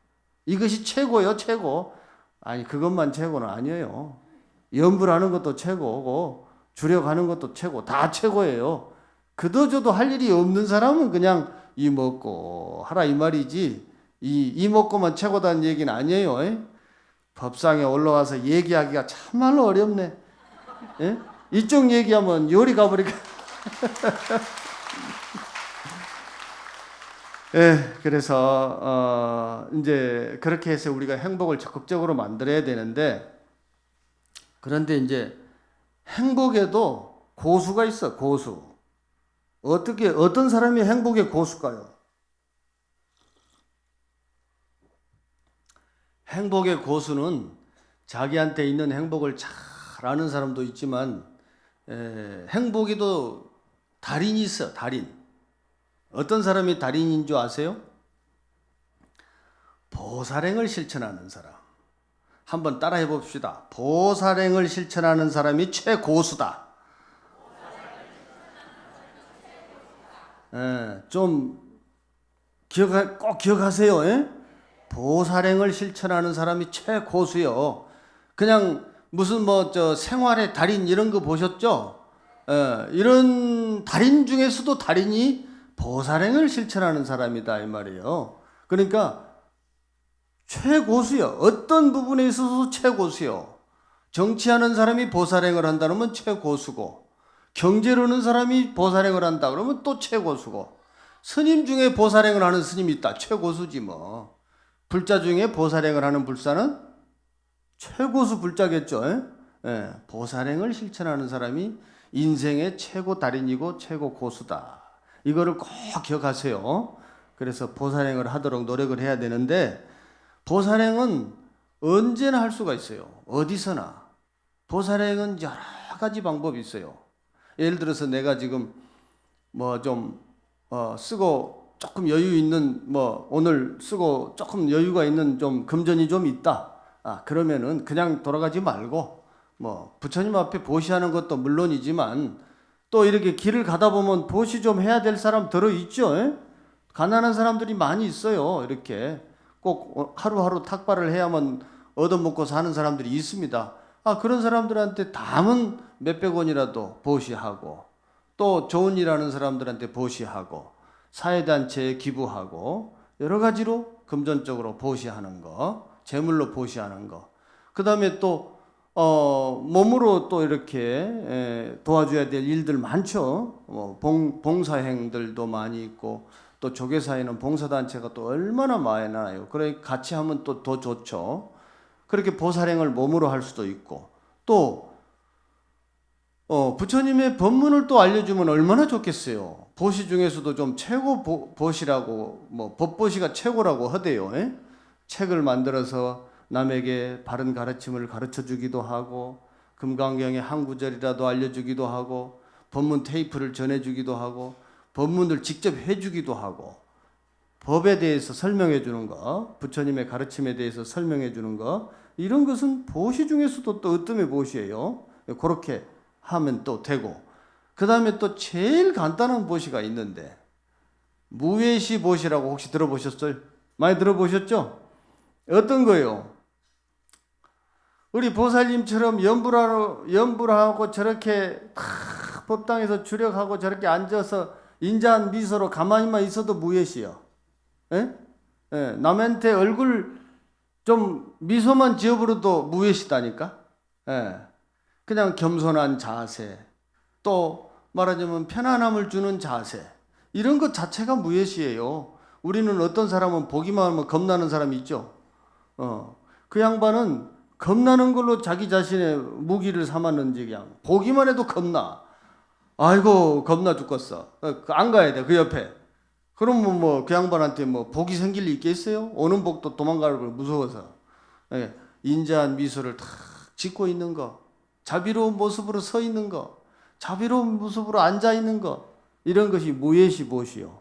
이것이 최고요. 최고. 아니 그것만 최고는 아니에요. 염불하는 것도 최고고 주력하는 것도 최고, 다 최고예요. 그도저도 할 일이 없는 사람은 그냥 이 먹고 하라 이 말이지, 이 먹고만 최고다는 얘기는 아니에요. 법상에 올라와서 얘기하기가 참말로 어렵네. 이쪽 얘기하면 요리 가버리니까 예, 그래서 이제 그렇게 해서 우리가 행복을 적극적으로 만들어야 되는데, 그런데 이제 행복에도 고수가 있어. 고수. 어떤 사람이 행복의 고수일까요? 행복의 고수는 자기한테 있는 행복을 잘 아는 사람도 있지만, 행복에도 달인이 있어. 달인. 어떤 사람이 달인인 줄 아세요? 보살행을 실천하는 사람. 한번 따라해 봅시다. 보살행을 실천하는 사람이 최고수다. 좀 꼭 기억하세요. 보살행을 실천하는 사람이 최고수요. 그냥 무슨 생활의 달인 이런 거 보셨죠? 이런 달인 중에서도 달인이 보살행을 실천하는 사람이다 이 말이에요. 그러니까 최고수요. 어떤 부분에 있어서 최고수요. 정치하는 사람이 보살행을 한다 그러면 최고수고, 경제로는 사람이 보살행을 한다 그러면 또 최고수고, 스님 중에 보살행을 하는 스님이 있다. 최고수지 뭐. 불자 중에 보살행을 하는 불사는 최고수 불자겠죠. 보살행을 실천하는 사람이 인생의 최고 달인이고 최고 고수다. 이거를 꼭 기억하세요. 그래서 보살행을 하도록 노력을 해야 되는데, 보살행은 언제나 할 수가 있어요. 어디서나. 보살행은 여러 가지 방법이 있어요. 예를 들어서 내가 지금 쓰고 조금 여유 있는 오늘 쓰고 조금 여유가 있는 좀 금전이 좀 있다. 그러면은 그냥 돌아가지 말고 부처님 앞에 보시하는 것도 물론이지만 또 이렇게 길을 가다 보면 보시 좀 해야 될 사람 들어 있죠. 가난한 사람들이 많이 있어요. 이렇게 꼭 하루하루 탁발을 해야만 얻어먹고 사는 사람들이 있습니다. 그런 사람들한테 담은 몇백 원이라도 보시하고, 또 좋은 일 하는 사람들한테 보시하고, 사회단체에 기부하고, 여러 가지로 금전적으로 보시하는 거, 재물로 보시하는 거, 그 다음에 또 몸으로 또 이렇게 도와줘야 될 일들 많죠. 봉사행들도 많이 있고, 또 조계사에는 봉사단체가 또 얼마나 많아요. 그래 같이 하면 또 더 좋죠. 그렇게 보살행을 몸으로 할 수도 있고, 또 부처님의 법문을 또 알려주면 얼마나 좋겠어요. 보시 중에서도 좀 최고 보시라고, 법보시가 최고라고 하대요. 책을 만들어서 남에게 바른 가르침을 가르쳐 주기도 하고, 금강경의 한 구절이라도 알려주기도 하고, 법문 테이프를 전해주기도 하고, 법문을 직접 해주기도 하고, 법에 대해서 설명해 주는 거, 부처님의 가르침에 대해서 설명해 주는 거, 이런 것은 보시 중에서도 또 으뜸의 보시예요. 그렇게 하면 또 되고, 그 다음에 또 제일 간단한 보시가 있는데, 무외시 보시라고 혹시 들어보셨어요? 많이 들어보셨죠? 어떤 거요? 우리 보살님처럼 연불하고 저렇게 법당에서 주력하고 저렇게 앉아서 인자한 미소로 가만히만 있어도 무예시요. 남한테 얼굴 좀 미소만 지어버려도 무예시다니까. 그냥 겸손한 자세, 또 말하자면 편안함을 주는 자세, 이런 것 자체가 무예시예요. 우리는 어떤 사람은 보기만 하면 겁나는 사람이 있죠. 그 양반은 겁나는 걸로 자기 자신의 무기를 삼았는지 그냥 보기만 해도 겁나. 아이고 겁나 죽겠어. 안 가야 돼 그 옆에. 그러면 그 양반한테 복이 생길 리 있겠어요? 오는 복도 도망가는 걸 무서워서. 인자한 미소를 탁 짓고 있는 거, 자비로운 모습으로 서 있는 거, 자비로운 모습으로 앉아 있는 거, 이런 것이 무예시 보시요.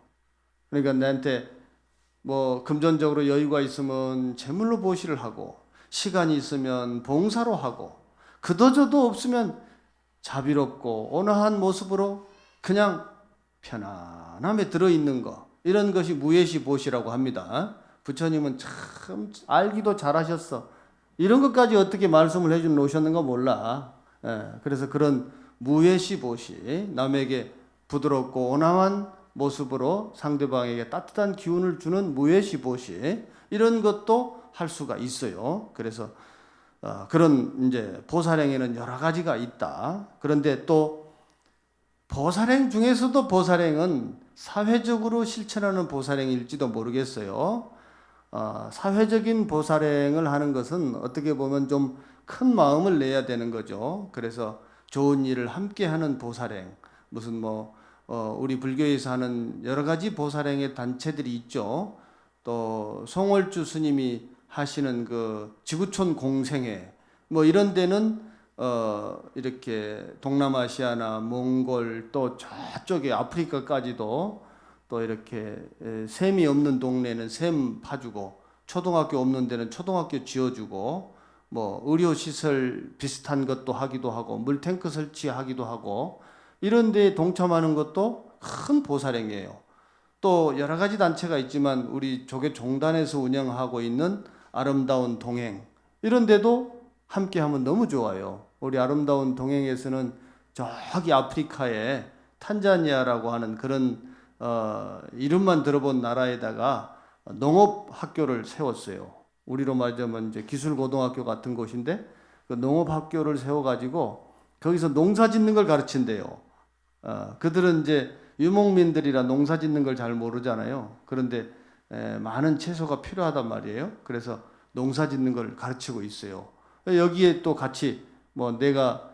그러니까 나한테 금전적으로 여유가 있으면 재물로 보시를 하고, 시간이 있으면 봉사로 하고, 그도저도 없으면 자비롭고 온화한 모습으로 그냥 편안함에 들어있는 거, 이런 것이 무예시 보시라고 합니다. 부처님은 참 알기도 잘하셨어. 이런 것까지 어떻게 말씀을 해준 놓으셨는가 몰라. 그래서 그런 무예시 보시, 남에게 부드럽고 온화한 모습으로 상대방에게 따뜻한 기운을 주는 무예시 보시, 이런 것도 할 수가 있어요. 그래서 그런 이제 보살행에는 여러 가지가 있다. 그런데 또 보살행 중에서도 보살행은 사회적으로 실천하는 보살행일지도 모르겠어요. 사회적인 보살행을 하는 것은 어떻게 보면 좀 큰 마음을 내야 되는 거죠. 그래서 좋은 일을 함께 하는 보살행, 무슨 우리 불교에서 하는 여러 가지 보살행의 단체들이 있죠. 또 송월주 스님이 하시는 그 지구촌 공생회, 이런 데는 이렇게 동남아시아나 몽골 또 저쪽에 아프리카까지도 또 이렇게 샘이 없는 동네는 샘 파주고 초등학교 없는 데는 초등학교 지어주고 의료시설 비슷한 것도 하기도 하고 물탱크 설치하기도 하고 이런 데에 동참하는 것도 큰 보살행이에요. 또 여러 가지 단체가 있지만 우리 조계 종단에서 운영하고 있는 아름다운 동행 이런 데도 함께 하면 너무 좋아요. 우리 아름다운 동행에서는 저기 아프리카에 탄자니아라고 하는 그런 이름만 들어본 나라에다가 농업학교를 세웠어요. 우리로 말하자면 이제 기술고등학교 같은 곳인데 그 농업학교를 세워가지고 거기서 농사 짓는 걸 가르친대요. 그들은 이제 유목민들이라 농사 짓는 걸 잘 모르잖아요. 그런데 많은 채소가 필요하단 말이에요. 그래서 농사 짓는 걸 가르치고 있어요. 여기에 또 같이 내가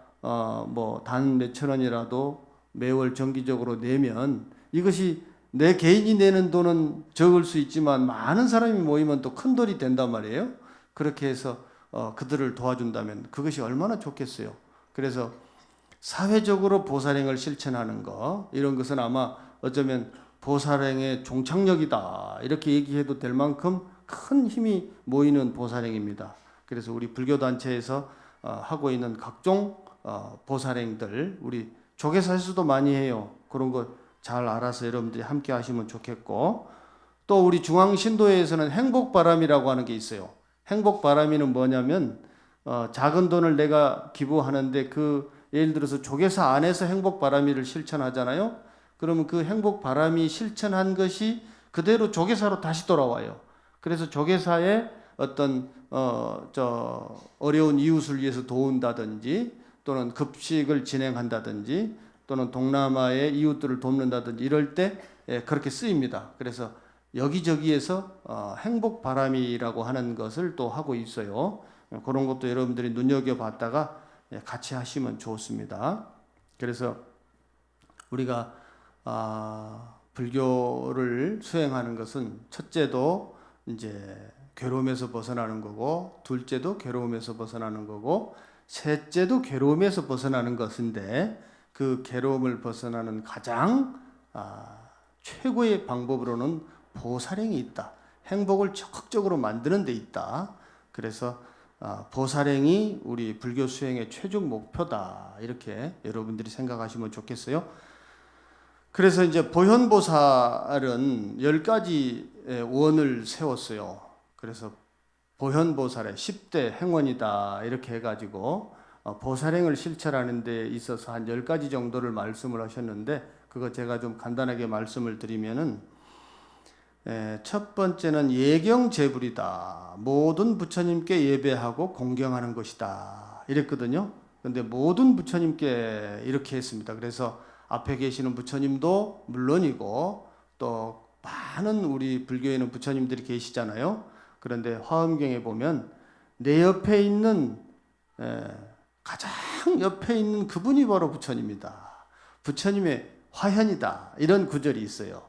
단 몇천 원이라도 매월 정기적으로 내면 이것이 내 개인이 내는 돈은 적을 수 있지만 많은 사람이 모이면 또 큰 돈이 된단 말이에요. 그렇게 해서 그들을 도와준다면 그것이 얼마나 좋겠어요. 그래서 사회적으로 보살행을 실천하는 거 이런 것은 아마 어쩌면 보살행의 종착역이다 이렇게 얘기해도 될 만큼 큰 힘이 모이는 보살행입니다. 그래서 우리 불교단체에서 하고 있는 각종 보살행들 우리 조계사에서도 많이 해요. 그런 거 잘 알아서 여러분들이 함께 하시면 좋겠고 또 우리 중앙신도에서는 행복바람이라고 하는 게 있어요. 행복바람이는 뭐냐면 작은 돈을 내가 기부하는데 예를 들어서 조계사 안에서 행복바람이를 실천하잖아요. 그러면 그 행복바람이 실천한 것이 그대로 조계사로 다시 돌아와요. 그래서 조계사의 어떤 어려운 이웃을 위해서 도운다든지 또는 급식을 진행한다든지 또는 동남아의 이웃들을 돕는다든지 이럴 때 그렇게 쓰입니다. 그래서 여기저기에서 행복바람이라고 하는 것을 또 하고 있어요. 그런 것도 여러분들이 눈여겨봤다가 같이 하시면 좋습니다. 그래서 우리가 불교를 수행하는 것은 첫째도 이제 괴로움에서 벗어나는 거고 둘째도 괴로움에서 벗어나는 거고 셋째도 괴로움에서 벗어나는 것인데 그 괴로움을 벗어나는 가장 최고의 방법으로는 보살행이 있다. 행복을 적극적으로 만드는 데 있다. 그래서 보살행이 우리 불교 수행의 최종 목표다. 이렇게 여러분들이 생각하시면 좋겠어요. 그래서 이제 보현보살은 10가지 원을 세웠어요. 그래서 보현보살의 10대 행원이다. 이렇게 해가지고 보살행을 실천하는 데 있어서 한 10가지 정도를 말씀을 하셨는데 그거 제가 좀 간단하게 말씀을 드리면은 첫 번째는 예경제불이다. 모든 부처님께 예배하고 공경하는 것이다. 이랬거든요. 근데 모든 부처님께 이렇게 했습니다. 그래서 앞에 계시는 부처님도 물론이고 또 많은 우리 불교에는 부처님들이 계시잖아요. 그런데 화엄경에 보면 내 옆에 있는 가장 옆에 있는 그분이 바로 부처님이다. 부처님의 화현이다. 이런 구절이 있어요.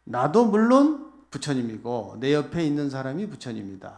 나도 물론 부처님이고 내 옆에 있는 사람이 부처님이다.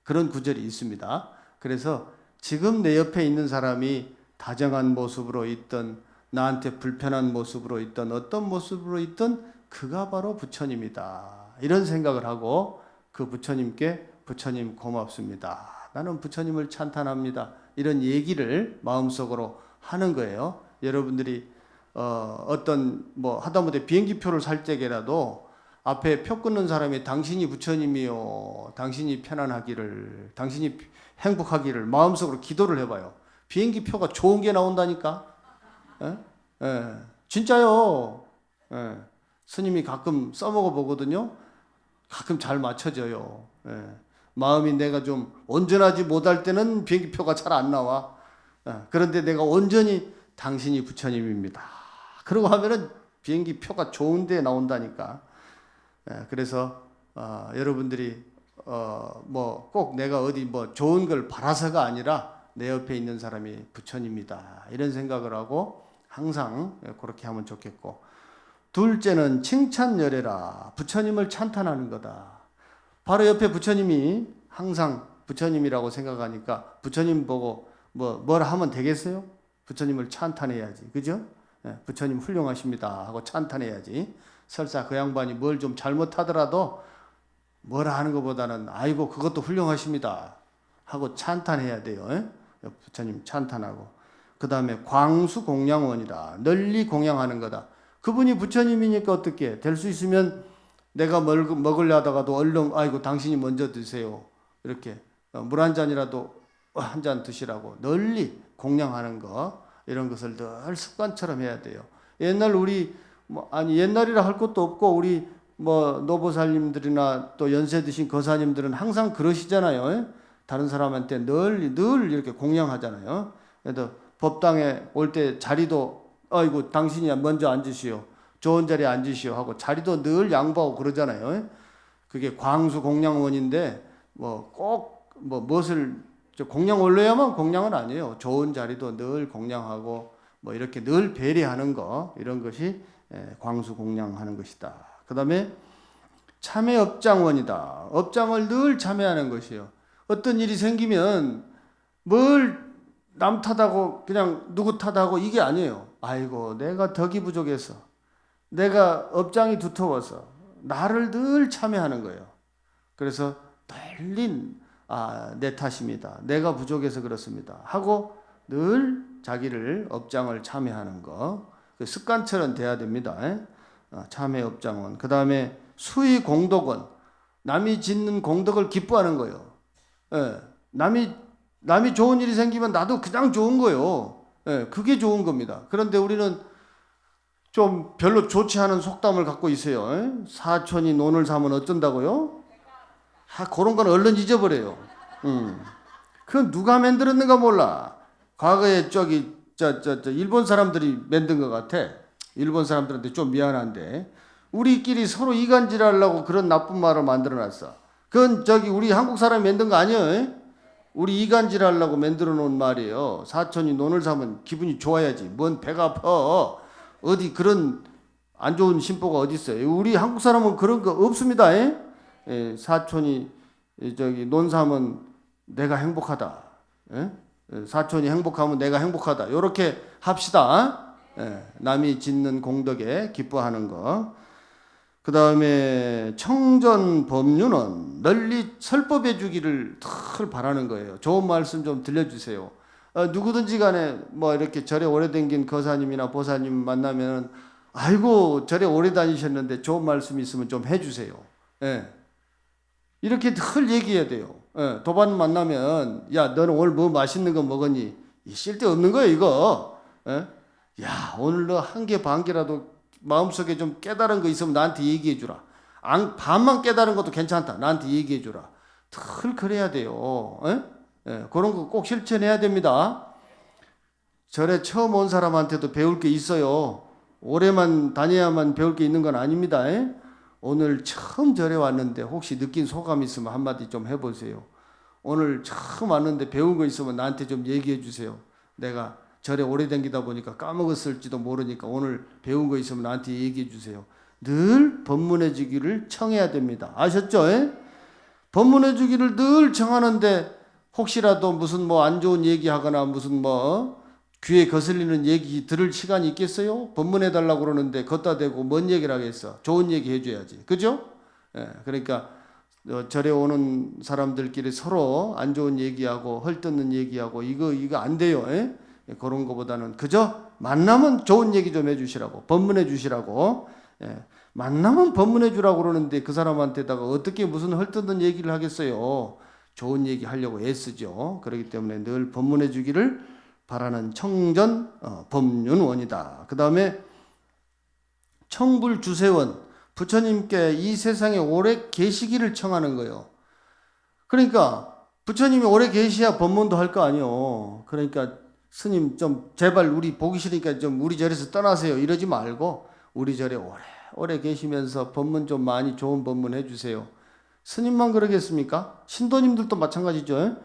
그런 구절이 있습니다. 그래서 지금 내 옆에 있는 사람이 다정한 모습으로 있든 나한테 불편한 모습으로 있든 어떤 모습으로 있든 그가 바로 부처님이다. 이런 생각을 하고 그 부처님께 부처님 고맙습니다. 나는 부처님을 찬탄합니다. 이런 얘기를 마음속으로 하는 거예요. 여러분들이 어떤 하다못해 비행기표를 살 때라도 앞에 표 끊는 사람이 당신이 부처님이요, 당신이 편안하기를, 당신이 행복하기를 마음속으로 기도를 해봐요. 비행기표가 좋은 게 나온다니까. 진짜요. 스님이 가끔 써먹어 보거든요. 가끔 잘 맞춰져요. 마음이 내가 좀 온전하지 못할 때는 비행기표가 잘 안 나와. 그런데 내가 온전히 당신이 부처님입니다. 그러고 하면은 비행기 표가 좋은데 나온다니까. 그래서 여러분들이 뭐 꼭 내가 어디 뭐 좋은 걸 바라서가 아니라 내 옆에 있는 사람이 부처님이다 이런 생각을 하고 항상 그렇게 하면 좋겠고, 둘째는 칭찬열애라. 부처님을 찬탄하는 거다. 바로 옆에 부처님이 항상 부처님이라고 생각하니까 부처님 보고 뭘 하면 되겠어요? 부처님을 찬탄해야지, 그죠? 부처님 훌륭하십니다 하고 찬탄해야지. 설사 그 양반이 뭘 좀 잘못하더라도 뭐라 하는 것보다는 아이고 그것도 훌륭하십니다 하고 찬탄해야 돼요. 부처님 찬탄하고, 그 다음에 광수공양원이다. 널리 공양하는 거다. 그분이 부처님이니까 어떻게 될 수 있으면 내가 먹으려다가도 얼른 아이고 당신이 먼저 드세요 이렇게 물 한 잔이라도 한 잔 드시라고 널리 공양하는 거, 이런 것을 늘 습관처럼 해야 돼요. 옛날 우리 옛날이라 할 것도 없고 우리 노보살님들이나 또 연세 드신 거사님들은 항상 그러시잖아요. 다른 사람한테 늘 이렇게 공양하잖아요. 그래도 법당에 올 때 자리도 아이고 당신이 먼저 앉으시오, 좋은 자리에 앉으시오 하고 자리도 늘 양보하고 그러잖아요. 그게 광수 공양원인데 꼭 무엇을 공양 올려야만 공양은 아니에요. 좋은 자리도 늘 공양하고 이렇게 늘 배려하는 거, 이런 것이 광수 공양하는 것이다. 그 다음에 참회업장원이다. 업장을 늘 참회하는 것이요. 어떤 일이 생기면 뭘 남 탓하고 그냥 누구 탓하고 이게 아니에요. 아이고 내가 덕이 부족해서, 내가 업장이 두터워서 나를 늘 참회하는 거예요. 그래서 널리 내 탓입니다, 내가 부족해서 그렇습니다 하고 늘 자기를 업장을 참회하는 거, 그 습관처럼 돼야 됩니다. 참회 업장원. 그 다음에 수의 공덕원. 남이 짓는 공덕을 기뻐하는 거예요. 남이 좋은 일이 생기면 나도 그냥 좋은 거예요. 그게 좋은 겁니다. 그런데 우리는 좀 별로 좋지 않은 속담을 갖고 있어요. 사촌이 논을 사면 어쩐다고요? 그런 건 얼른 잊어버려요. 그건 누가 만들었는가 몰라. 과거에 일본 사람들이 만든 것 같아. 일본 사람들한테 좀 미안한데 우리끼리 서로 이간질하려고 그런 나쁜 말을 만들어놨어. 그건 우리 한국 사람이 만든 거 아니에요. 우리 이간질하려고 만들어 놓은 말이에요. 사촌이 논을 사면 기분이 좋아야지. 뭔 배가 아파. 어디 그런 안 좋은 심보가 어디 있어요. 우리 한국 사람은 그런 거 없습니다. 사촌이 논 사면 내가 행복하다. 사촌이 행복하면 내가 행복하다. 이렇게 합시다. 남이 짓는 공덕에 기뻐하는 거. 그 다음에 청전법륜은 널리 설법해 주기를 늘 바라는 거예요. 좋은 말씀 좀 들려주세요. 누구든지 간에 이렇게 절에 오래 다닌 거사님이나 보사님 만나면 아이고 절에 오래 다니셨는데 좋은 말씀 있으면 좀 해주세요. 이렇게 늘 얘기해야 돼요. 도반 만나면 야 너는 오늘 뭐 맛있는 거 먹었니? 쓸데없는 거예요 이거. 야 오늘 너 한 개 반 개라도 마음속에 좀 깨달은 거 있으면 나한테 얘기해 주라. 반만 깨달은 것도 괜찮다. 나한테 얘기해 주라. 늘 그래야 돼요. 그런 거 꼭 실천해야 됩니다. 절에 처음 온 사람한테도 배울 게 있어요. 오래만 다녀야만 배울 게 있는 건 아닙니다. 오늘 처음 절에 왔는데 혹시 느낀 소감 있으면 한마디 좀 해보세요. 오늘 처음 왔는데 배운 거 있으면 나한테 좀 얘기해 주세요. 내가 절에 오래 다니다 보니까 까먹었을지도 모르니까 오늘 배운 거 있으면 나한테 얘기해 주세요. 늘 법문해 주기를 청해야 됩니다. 아셨죠? 법문해 주기를 늘 청하는데 혹시라도 무슨 안 좋은 얘기하거나 무슨 귀에 거슬리는 얘기 들을 시간이 있겠어요? 법문해 달라고 그러는데 걷다 대고 뭔 얘기를 하겠어? 좋은 얘기 해줘야지. 그죠? 그러니까 절에 오는 사람들끼리 서로 안 좋은 얘기하고 헐뜯는 얘기하고 이거 안 돼요. 그런 거보다는 그저 만나면 좋은 얘기 좀 해주시라고, 법문해 주시라고. 만나면 법문해 주라고 그러는데 그 사람한테다가 어떻게 무슨 헐뜯는 얘기를 하겠어요? 좋은 얘기 하려고 애쓰죠. 그렇기 때문에 늘 법문해 주기를 바라는 청전 법륜원이다. 그 다음에 청불주세원. 부처님께 이 세상에 오래 계시기를 청하는 거예요. 그러니까 부처님이 오래 계셔야 법문도 할 거 아니요. 그러니까 스님 좀 제발 우리 보기 싫으니까 좀 우리 절에서 떠나세요 이러지 말고 우리 절에 오래 계시면서 법문 좀 많이 좋은 법문 해주세요. 스님만 그러겠습니까? 신도님들도 마찬가지죠.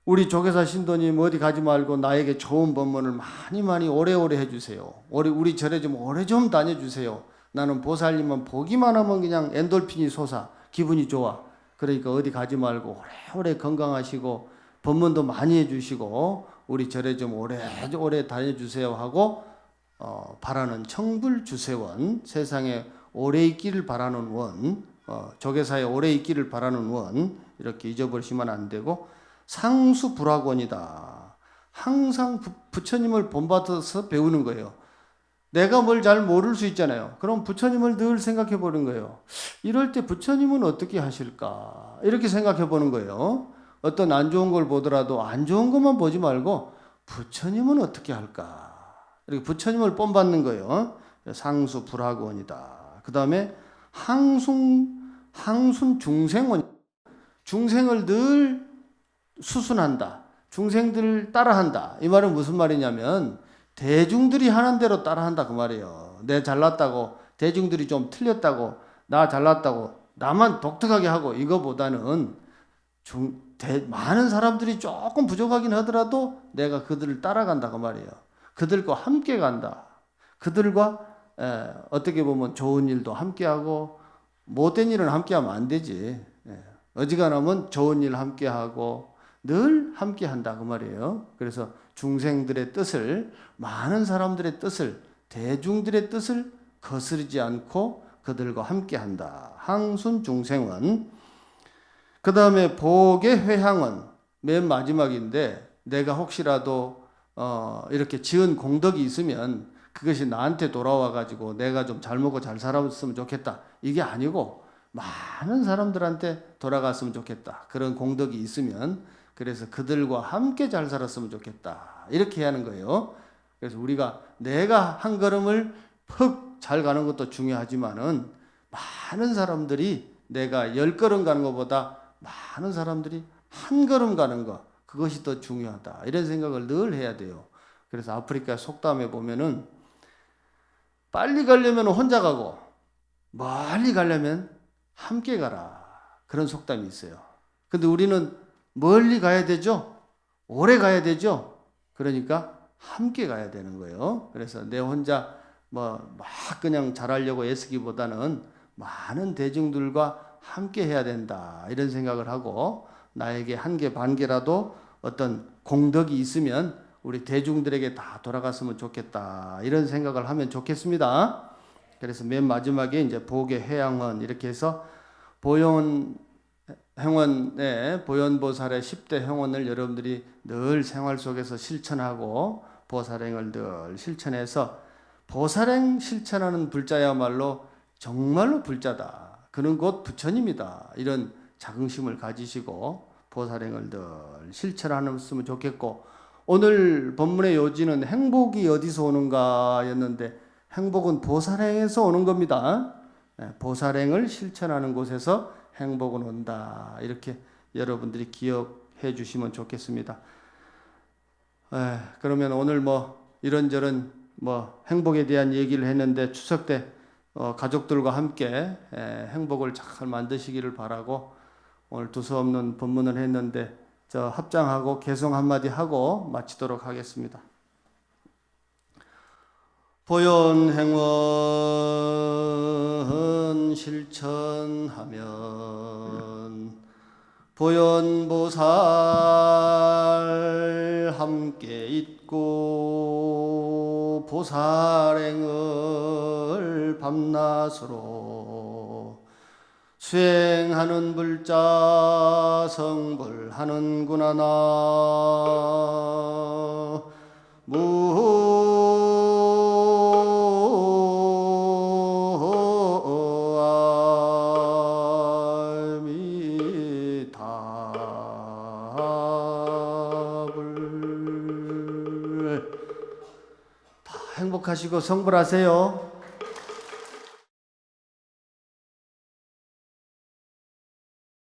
우리 조계사 신도님 어디 가지 말고 나에게 좋은 법문을 많이 오래오래 해주세요. 우리 절에 좀 오래 좀 다녀주세요. 나는 보살님은 보기만 하면 그냥 엔돌핀이 솟아 기분이 좋아. 그러니까 어디 가지 말고 오래오래 건강하시고 법문도 많이 해주시고 우리 절에 좀 오래 다녀주세요 하고 바라는 청불주세원, 세상에 오래 있기를 바라는 원, 조계사에 오래 있기를 바라는 원, 이렇게 잊어버리시면 안 되고, 상수불학원이다. 항상 부처님을 본받아서 배우는 거예요. 내가 뭘 잘 모를 수 있잖아요. 그럼 부처님을 늘 생각해 보는 거예요. 이럴 때 부처님은 어떻게 하실까? 이렇게 생각해 보는 거예요. 어떤 안 좋은 걸 보더라도 안 좋은 것만 보지 말고 부처님은 어떻게 할까? 이렇게 부처님을 본받는 거예요. 상수불학원이다. 그 다음에 항순 중생원. 중생을 늘 수순한다. 중생들을 따라한다. 이 말은 무슨 말이냐면 대중들이 하는 대로 따라한다 그 말이에요. 내 잘났다고 대중들이 좀 틀렸다고 나 잘났다고 나만 독특하게 하고 이거보다는 많은 사람들이 조금 부족하긴 하더라도 내가 그들을 따라간다 그 말이에요. 그들과 함께 간다. 그들과 어떻게 보면 좋은 일도 함께하고 못된 일은 함께하면 안 되지. 어지간하면 좋은 일 함께하고 늘 함께한다 그 말이에요. 그래서 중생들의 뜻을, 많은 사람들의 뜻을, 대중들의 뜻을 거스르지 않고 그들과 함께한다. 항순 중생원. 그 다음에 복의 회향원. 맨 마지막인데 내가 혹시라도 이렇게 지은 공덕이 있으면 그것이 나한테 돌아와 가지고 내가 좀 잘 먹고 잘 살았으면 좋겠다. 이게 아니고 많은 사람들한테 돌아갔으면 좋겠다. 그런 공덕이 있으면 그래서 그들과 함께 잘 살았으면 좋겠다. 이렇게 하는 거예요. 그래서 우리가 내가 한 걸음을 퍽 잘 가는 것도 중요하지만은 많은 사람들이 내가 10걸음 가는 것보다 많은 사람들이 한 걸음 가는 것, 그것이 더 중요하다. 이런 생각을 늘 해야 돼요. 그래서 아프리카 속담에 보면은 빨리 가려면 혼자 가고 멀리 가려면 함께 가라. 그런 속담이 있어요. 근데 우리는 멀리 가야 되죠? 오래 가야 되죠? 그러니까 함께 가야 되는 거예요. 그래서 내 혼자 막 그냥 잘하려고 애쓰기보다는 많은 대중들과 함께 해야 된다. 이런 생각을 하고 나에게 한 개 반 개라도 어떤 공덕이 있으면 우리 대중들에게 다 돌아갔으면 좋겠다. 이런 생각을 하면 좋겠습니다. 그래서 맨 마지막에 이제 복의 회양원 이렇게 해서 보현 행원의 보현보살의 10대 행원을 여러분들이 늘 생활 속에서 실천하고 보살행을 늘 실천해서 보살행 실천하는 불자야말로 정말로 불자다. 그는 곧 부처님이다. 이런 자긍심을 가지시고 보살행을 늘 실천하셨으면 좋겠고 오늘 본문의 요지는 행복이 어디서 오는가 였는데 행복은 보살행에서 오는 겁니다. 보살행을 실천하는 곳에서 행복은 온다. 이렇게 여러분들이 기억해 주시면 좋겠습니다. 그러면 오늘 이런저런 행복에 대한 얘기를 했는데 추석 때 가족들과 함께 행복을 잘 만드시기를 바라고 오늘 두서없는 법문을 했는데 저 합장하고 개송 한마디 하고 마치도록 하겠습니다. 보현행원 실천하면 보현보살 함께 있고 보살행을 밤낮으로 수행하는 불자 성불하는구나 행복하시고 성불하세요.